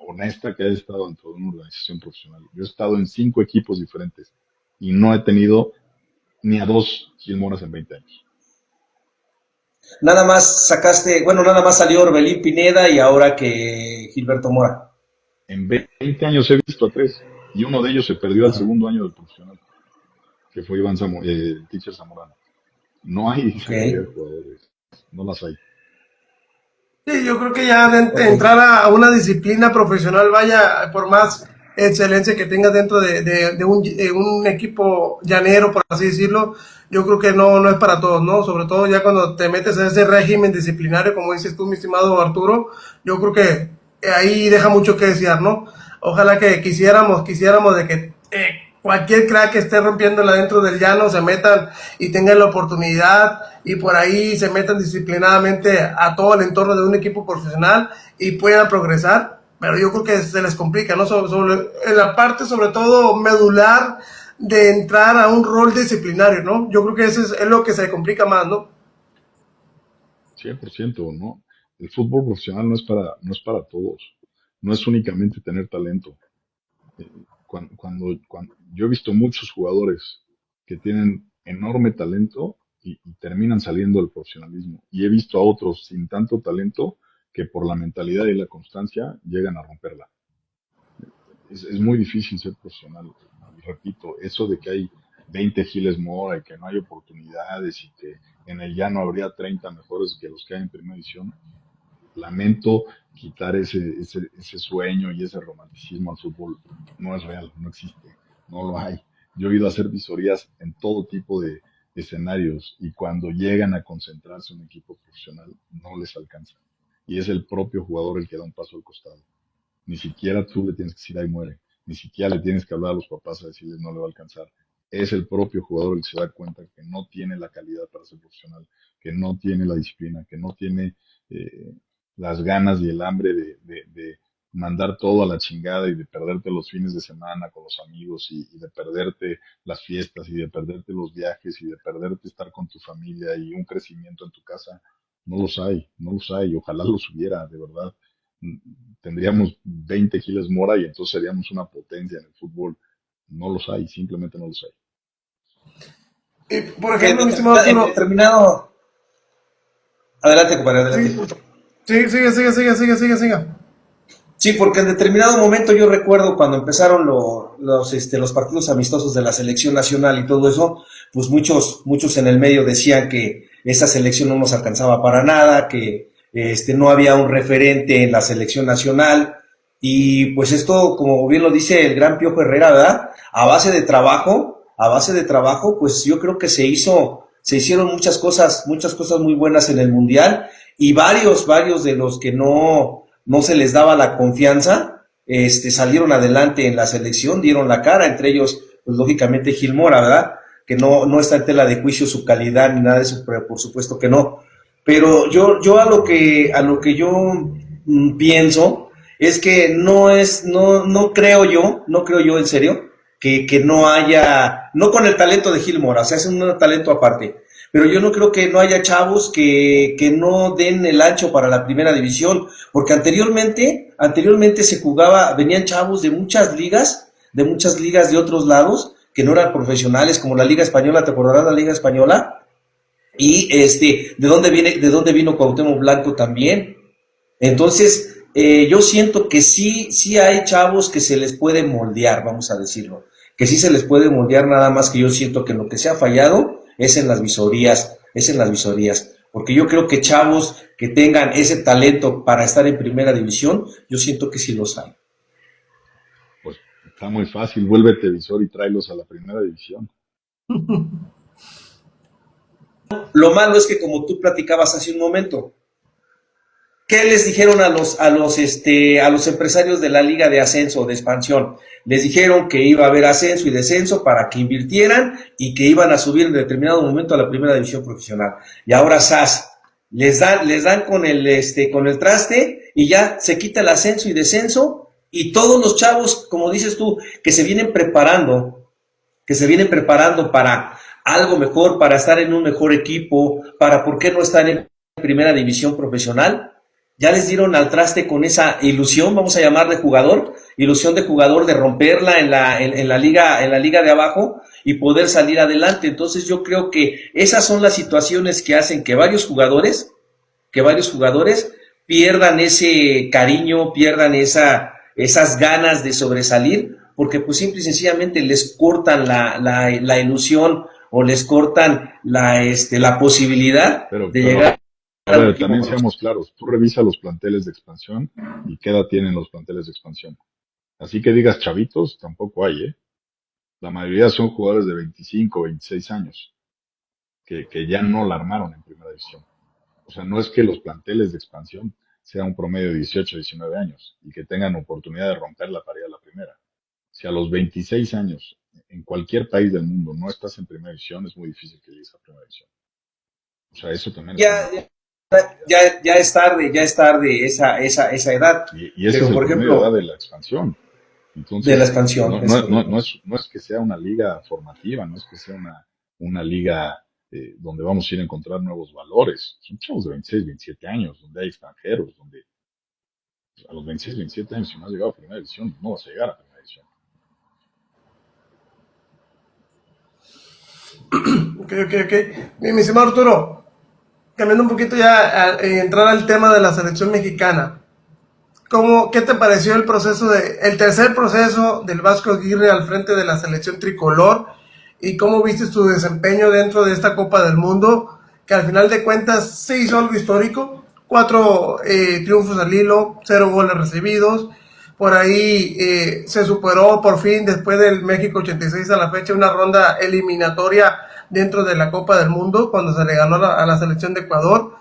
honesta que haya estado dentro de una organización profesional. Yo he estado en 5 equipos diferentes y no he tenido ni a 2 Gilmoras en 20 años. Nada más sacaste, bueno, nada más salió Orbelín Pineda y ahora que Gilberto Mora. En 20 años he visto a 3 y uno de ellos se perdió al Ajá. segundo año del profesional, que fue el teacher Zamorano. No hay Ok, esa calidad de jugadores, no las hay. Sí, yo creo que ya de ok. entrar a una disciplina profesional, vaya, por más excelencia que tengas dentro de un equipo llanero, por así decirlo, yo creo que no es para todos, ¿no? Sobre todo ya cuando te metes en ese régimen disciplinario, como dices tú, mi estimado Arturo, yo creo que ahí deja mucho que desear, ¿no? Ojalá que quisiéramos de que cualquier crack que esté rompiéndola dentro del llano se metan y tengan la oportunidad y por ahí se metan disciplinadamente a todo el entorno de un equipo profesional y puedan progresar, pero yo creo que se les complica, ¿no? En la parte sobre todo medular de entrar a un rol disciplinario, ¿no? Yo creo que eso es lo que se complica más, ¿no? 100%, ¿no? El fútbol profesional no es para todos. No es únicamente tener talento. Cuando yo he visto muchos jugadores que tienen enorme talento y terminan saliendo del profesionalismo. Y he visto a otros sin tanto talento que por la mentalidad y la constancia llegan a romperla. Es muy difícil ser profesional. Y repito, eso de que hay 20 Giles Mora y que no hay oportunidades y que en el llano habría 30 mejores que los que hay en primera división, lamento quitar ese sueño y ese romanticismo al fútbol. No es real, no existe, no lo hay. Yo he ido a hacer visorías en todo tipo de escenarios y cuando llegan a concentrarse en un equipo profesional no les alcanza. Y es el propio jugador el que da un paso al costado. Ni siquiera tú le tienes que decir ahí muere, ni siquiera le tienes que hablar a los papás a decirles no le va a alcanzar. Es el propio jugador el que se da cuenta que no tiene la calidad para ser profesional, que no tiene la disciplina, que no tiene eh, las ganas y el hambre de mandar todo a la chingada y de perderte los fines de semana con los amigos y de perderte las fiestas y de perderte los viajes y de perderte estar con tu familia y un crecimiento en tu casa. No los hay, no los hay. Ojalá los hubiera, de verdad. Tendríamos 20 Giles Mora y entonces seríamos una potencia en el fútbol. No los hay, simplemente no los hay. Y, por Que ejemplo, mi estimado en Arturo, determinado... Adelante, compadre, sí, adelante. sí, sigue. Sí, porque en determinado momento yo recuerdo cuando empezaron los partidos amistosos de la selección nacional y todo eso, pues muchos en el medio decían que esa selección no nos alcanzaba para nada, que no había un referente en la selección nacional y pues esto, como bien lo dice el gran Piojo Herrera, ¿verdad? A base de trabajo, pues yo creo que se hicieron muchas cosas muy buenas en el mundial y varios de los que no se les daba la confianza, salieron adelante en la selección, dieron la cara, entre ellos, pues lógicamente Gil Mora, ¿verdad? Que no está en tela de juicio su calidad ni nada de eso, pero por supuesto que no. Pero yo a lo que yo pienso es que no creo yo en serio, que no haya, no con el talento de Gil Mora, o sea, es un talento aparte, pero yo no creo que no haya chavos que no den el ancho para la primera división, porque anteriormente venían chavos de muchas ligas de otros lados, que no eran profesionales, como la Liga Española, ¿te acordarás de la Liga Española? Y ¿de dónde vino Cuauhtémoc Blanco también? Entonces, yo siento que sí hay chavos que se les puede moldear, vamos a decirlo, que sí se les puede moldear, nada más que yo siento que lo que se ha fallado es en las visorías, porque yo creo que chavos que tengan ese talento para estar en primera división, yo siento que sí los hay. Pues está muy fácil, vuélvete visor y tráelos a la primera división. Lo malo es que como tú platicabas hace un momento, ¿Qué les dijeron a los empresarios de la liga de ascenso, de expansión? Les dijeron que iba a haber ascenso y descenso para que invirtieran y que iban a subir en determinado momento a la primera división profesional. Y ahora SAS les dan con el traste y ya se quita el ascenso y descenso y todos los chavos, como dices tú, que se vienen preparando para algo mejor, para estar en un mejor equipo, para por qué no estar en primera división profesional, ya les dieron al traste con esa ilusión, vamos a llamar de jugador, ilusión de jugador de romperla en la liga de abajo y poder salir adelante. Entonces yo creo que esas son las situaciones que hacen que varios jugadores pierdan ese cariño, pierdan esas ganas de sobresalir, porque pues simple y sencillamente les cortan la ilusión o les cortan la posibilidad de llegar a a un ver, equipo también profesional. seamos claros, tú revisa los planteles de expansión y qué edad tienen los planteles de expansión. Así que digas chavitos, tampoco hay, ¿eh? La mayoría son jugadores de 25, 26 años, que ya no la armaron en primera división. O sea, no es que los planteles de expansión sean un promedio de 18, 19 años y que tengan oportunidad de romperla para ir a la primera. Si a los 26 años, en cualquier país del mundo, no estás en primera división, es muy difícil que llegues a primera división. O sea, eso también es Ya, tenerlo claro. ya es tarde esa edad. Y ese es Pero, el por promedio de edad ejemplo, de la expansión. de la Entonces, expansión, es correcto. no es que sea una liga formativa, no es que sea una liga donde vamos a ir a encontrar nuevos valores. Son chavos de 26, 27 años, donde hay extranjeros, donde pues, a los 26, 27 años, si no has llegado a primera división, no vas a llegar a primera división. Ok, ok, ok. Mi estimado Arturo, cambiando un poquito ya, entrar al tema de la selección mexicana. ¿Qué te pareció el tercer proceso del Vasco Aguirre al frente de la selección tricolor? ¿Y cómo viste su desempeño dentro de esta Copa del Mundo? Que al final de cuentas se hizo algo histórico. 4 triunfos al hilo, 0 goles recibidos. Por ahí se superó por fin, después del México 86 a la fecha, una ronda eliminatoria dentro de la Copa del Mundo, cuando se le ganó a la selección de Ecuador.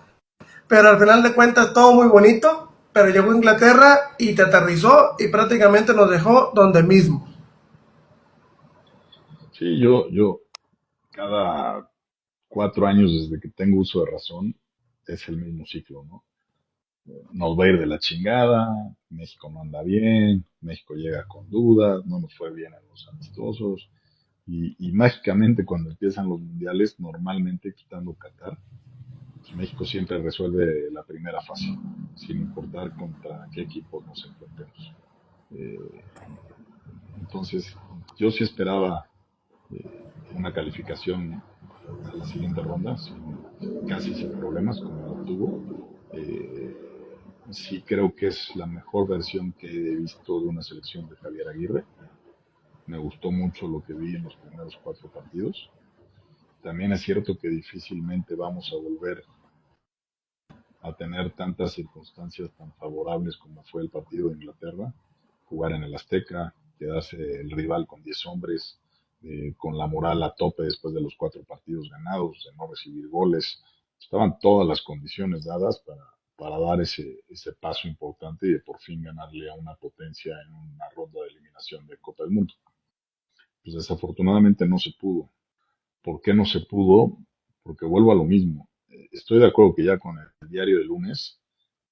Pero al final de cuentas todo muy bonito, pero llegó a Inglaterra y te aterrizó y prácticamente nos dejó donde mismo. Sí, cada 4 años desde que tengo uso de razón, es el mismo ciclo, ¿no? Nos va a ir de la chingada, México no anda bien, México llega con dudas, no nos fue bien en los amistosos, y mágicamente cuando empiezan los mundiales, normalmente quitando Qatar, pues México siempre resuelve la primera fase, sin importar contra qué equipos nos enfrentemos. Eh, entonces, yo sí esperaba una calificación a la siguiente ronda, casi sin problemas, como lo tuvo. Eh, sí creo que es la mejor versión que he visto de una selección de Javier Aguirre. Me gustó mucho lo que vi en los primeros 4 partidos. También es cierto que difícilmente vamos a volver a tener tantas circunstancias tan favorables como fue el partido de Inglaterra, jugar en el Azteca, quedarse el rival con 10 hombres, con la moral a tope después de los 4 partidos ganados, de no recibir goles. Estaban todas las condiciones dadas para dar ese paso importante y de por fin ganarle a una potencia en una ronda de eliminación de Copa del Mundo. Pues desafortunadamente no se pudo. ¿Por qué no se pudo? Porque vuelvo a lo mismo. Estoy de acuerdo que ya con el diario de lunes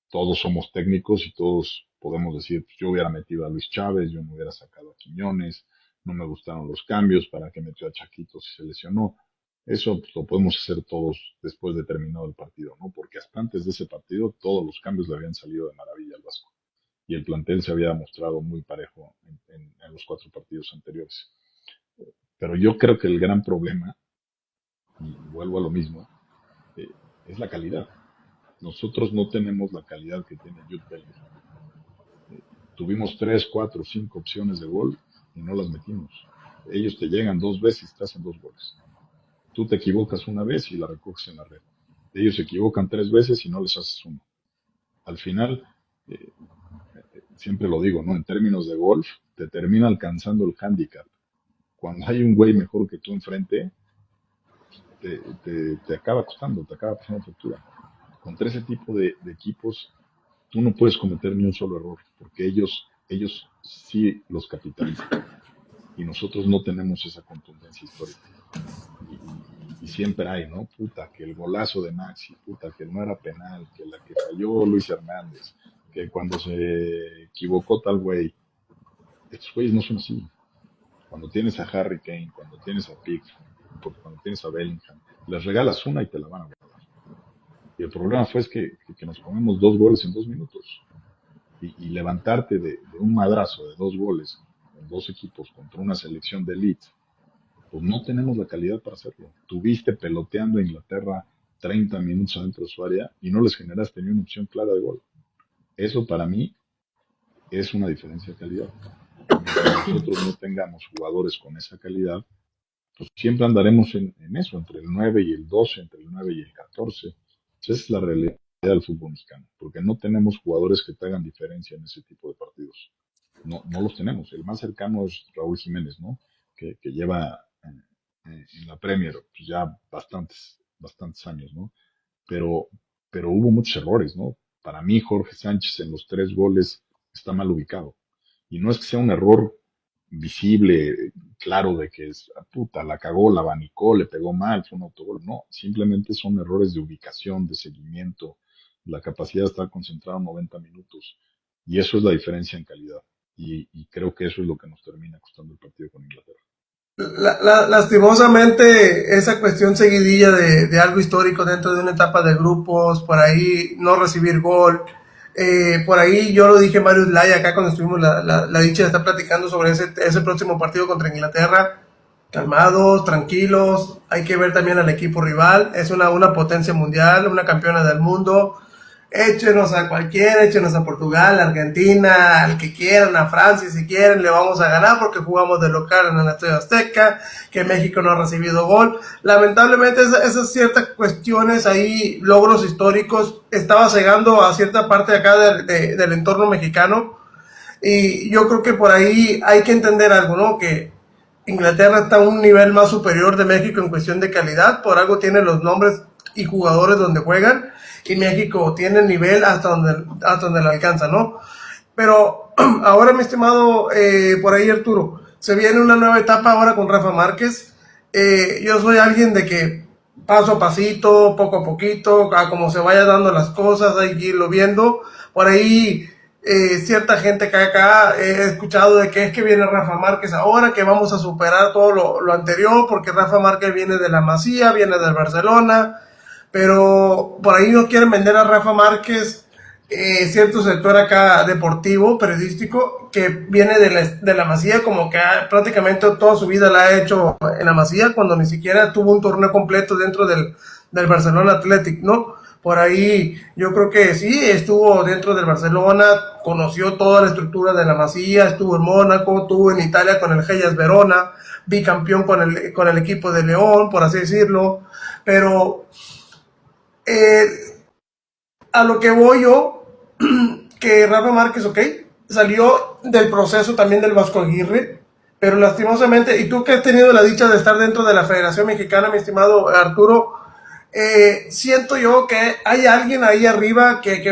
todos somos técnicos y todos podemos decir, pues, yo hubiera metido a Luis Chávez, yo no hubiera sacado a Quiñones, no me gustaron los cambios, para que metió a Chaquito si se lesionó. Eso pues, lo podemos hacer todos después de terminado el partido, ¿no? Porque hasta antes de ese partido todos los cambios le habían salido de maravilla al Vasco y el plantel se había mostrado muy parejo en los 4 partidos anteriores. Pero yo creo que el gran problema, y vuelvo a lo mismo, eh, es la calidad. Nosotros no tenemos la calidad que tiene Jude Bellingham. Tuvimos 3, 4, 5 opciones de gol y no las metimos. Ellos te llegan 2 veces y te hacen 2 goles. Tú te equivocas una vez y la recoges en la red. Ellos se equivocan 3 veces y no les haces uno. Al final, eh, siempre lo digo, ¿no? En términos de golf, te termina alcanzando el handicap. Cuando hay un güey mejor que tú enfrente, te acaba costando, te acaba pasando factura. Contra ese tipo de equipos tú no puedes cometer ni un solo error, porque ellos sí los capitalizan y nosotros no tenemos esa contundencia histórica. Y siempre hay, ¿no? Puta, que el golazo de Maxi, puta, que no era penal, que la que falló Luis Hernández, que cuando se equivocó tal güey. Estos güeyes no son así. Cuando tienes a Harry Kane, cuando tienes a Pickford, cuando tienes a Bellingham, les regalas una y te la van a guardar. Y el problema fue es que nos comemos 2 goles en 2 minutos. Y levantarte de un madrazo de 2 goles en 2 equipos contra una selección de elite, pues no tenemos la calidad para hacerlo. Tuviste peloteando a Inglaterra 30 minutos adentro de su área y no les generaste ni una opción clara de gol. Eso para mí es una diferencia de calidad. Mientras nosotros no tengamos jugadores con esa calidad, pues siempre andaremos en eso, entre el 9 y el 12, entre el 9 y el 14. Esa es la realidad del fútbol mexicano, porque no tenemos jugadores que te hagan diferencia en ese tipo de partidos. No, no los tenemos. El más cercano es Raúl Jiménez, ¿no? Que lleva en la Premier pues ya bastantes años, ¿no? Pero, pero hubo muchos errores, ¿no? Para mí, Jorge Sánchez en los 3 goles está mal ubicado. Y no es que sea un error visible, claro, de que es, puta, la cagó, la abanicó, le pegó mal, fue un autogol. No, simplemente son errores de ubicación, de seguimiento, la capacidad de estar concentrado 90 minutos. Y eso es la diferencia en calidad. Y creo que eso es lo que nos termina costando el partido con Inglaterra. Lastimosamente, esa cuestión seguidilla de algo histórico dentro de una etapa de grupos, por ahí no recibir gol, por ahí yo lo dije en varios live acá cuando estuvimos la dicha de estar platicando sobre ese próximo partido contra Inglaterra. Calmados, tranquilos, hay que ver también al equipo rival, es una potencia mundial, una campeona del mundo. Échenos a cualquiera, échenos a Portugal, a Argentina, al que quieran, a Francia si quieren, le vamos a ganar porque jugamos de local en el Estadio Azteca, que México no ha recibido gol. Lamentablemente esas ciertas cuestiones ahí, logros históricos, estaba cegando a cierta parte de acá del entorno mexicano, y yo creo que por ahí hay que entender algo, ¿no? Que Inglaterra está a un nivel más superior de México en cuestión de calidad, por algo tiene los nombres y jugadores donde juegan, y México tiene el nivel hasta donde le alcanza, ¿no? Pero ahora, mi estimado, por ahí Arturo, se viene una nueva etapa ahora con Rafa Márquez. Yo soy alguien de que paso a pasito, poco a poquito, a como se vaya dando las cosas, hay que irlo viendo. Por ahí, cierta gente que acá he escuchado de que es que viene Rafa Márquez ahora, que vamos a superar todo lo anterior, porque Rafa Márquez viene de la Masía, viene del Barcelona, pero por ahí no quieren vender a Rafa Márquez, cierto sector acá deportivo, periodístico, que viene de la Masía, como que prácticamente toda su vida la ha hecho en la Masía, cuando ni siquiera tuvo un torneo completo dentro del Barcelona Athletic, ¿no? Por ahí yo creo que sí, estuvo dentro del Barcelona, conoció toda la estructura de la Masía, estuvo en Mónaco, estuvo en Italia con el Hellas Verona, bicampeón con el equipo de León, por así decirlo, pero eh, a lo que voy yo, que Rafa Márquez, ok, salió del proceso también del Vasco Aguirre, pero lastimosamente, y tú que has tenido la dicha de estar dentro de la Federación Mexicana, mi estimado Arturo, siento yo que hay alguien ahí arriba que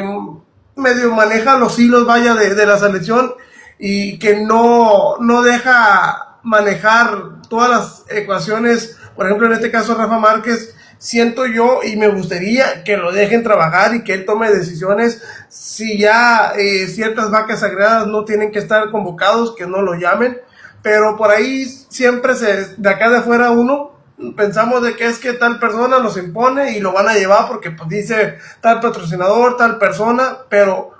medio maneja los hilos, vaya, de la selección, y que no deja manejar todas las ecuaciones. Por ejemplo, en este caso Rafa Márquez, siento yo y me gustaría que lo dejen trabajar y que él tome decisiones. Si ya ciertas vacas sagradas no tienen que estar convocados, que no lo llamen, pero por ahí siempre de acá de afuera uno pensamos de que es que tal persona nos impone y lo van a llevar porque pues dice tal patrocinador, tal persona, pero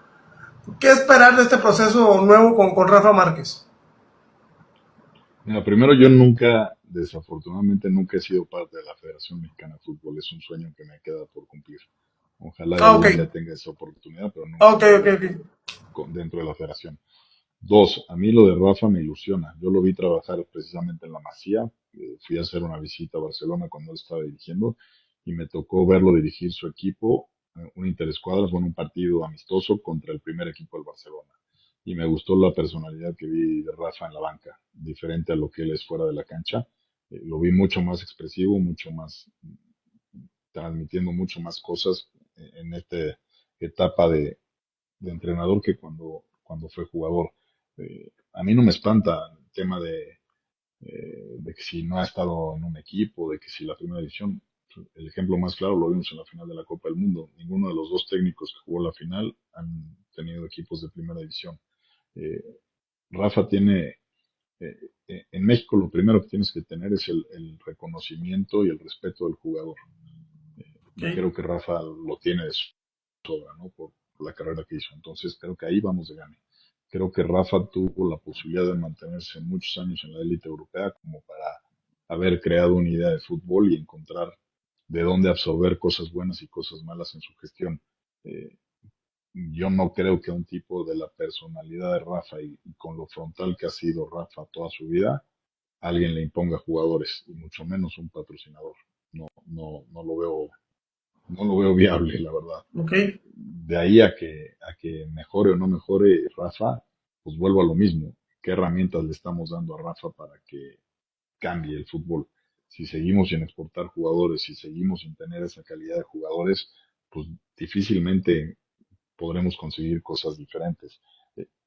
¿qué esperar de este proceso nuevo con Rafa Márquez? Mira, primero yo nunca, desafortunadamente nunca he sido parte de la Federación Mexicana de Fútbol. Es un sueño que me queda por cumplir. Ojalá y Ah, ok, algún día tenga esa oportunidad, pero nunca ok, ok, estuve ok. dentro de la federación. Dos, a mí lo de Rafa me ilusiona. Yo lo vi trabajar precisamente en la Masía. Fui a hacer una visita a Barcelona cuando él estaba dirigiendo y me tocó verlo dirigir su equipo, un interescuadras, bueno, un partido amistoso contra el primer equipo del Barcelona. Y me gustó la personalidad que vi de Rafa en la banca, diferente a lo que él es fuera de la cancha. Lo vi mucho más expresivo, mucho más, transmitiendo mucho más cosas en esta etapa de entrenador que cuando fue jugador. A mí no me espanta el tema de que si no ha estado en un equipo, de que si la primera división, el ejemplo más claro lo vimos en la final de la Copa del Mundo. Ninguno de los dos técnicos que jugó la final han tenido equipos de primera división. Eh, Rafa tiene, en México lo primero que tienes que tener es el reconocimiento y el respeto del jugador. Y Ok. creo que Rafa lo tiene de sobra, ¿no? Por la carrera que hizo. Entonces creo que ahí vamos de gane. Creo que Rafa tuvo la posibilidad de mantenerse muchos años en la élite europea como para haber creado una idea de fútbol y encontrar de dónde absorber cosas buenas y cosas malas en su gestión. Eh, yo no creo que a un tipo de la personalidad de Rafa y con lo frontal que ha sido Rafa toda su vida, alguien le imponga jugadores y mucho menos un patrocinador. No lo veo viable, la verdad. Ok. De ahí a que mejore o no mejore Rafa, pues vuelvo a lo mismo. ¿Qué herramientas le estamos dando a Rafa para que cambie el fútbol? Si seguimos sin exportar jugadores, si seguimos sin tener esa calidad de jugadores, pues difícilmente podremos conseguir cosas diferentes.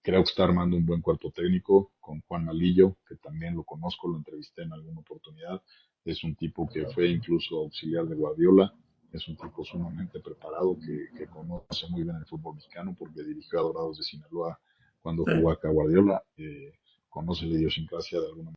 Creo que está armando un buen cuerpo técnico con Juan Malillo, que también lo conozco, lo entrevisté en alguna oportunidad. Es un tipo que fue incluso auxiliar de Guardiola. Es un tipo sumamente preparado que conoce muy bien el fútbol mexicano porque dirigió a Dorados de Sinaloa cuando Sí. jugó acá Guardiola. Conoce la idiosincrasia de alguna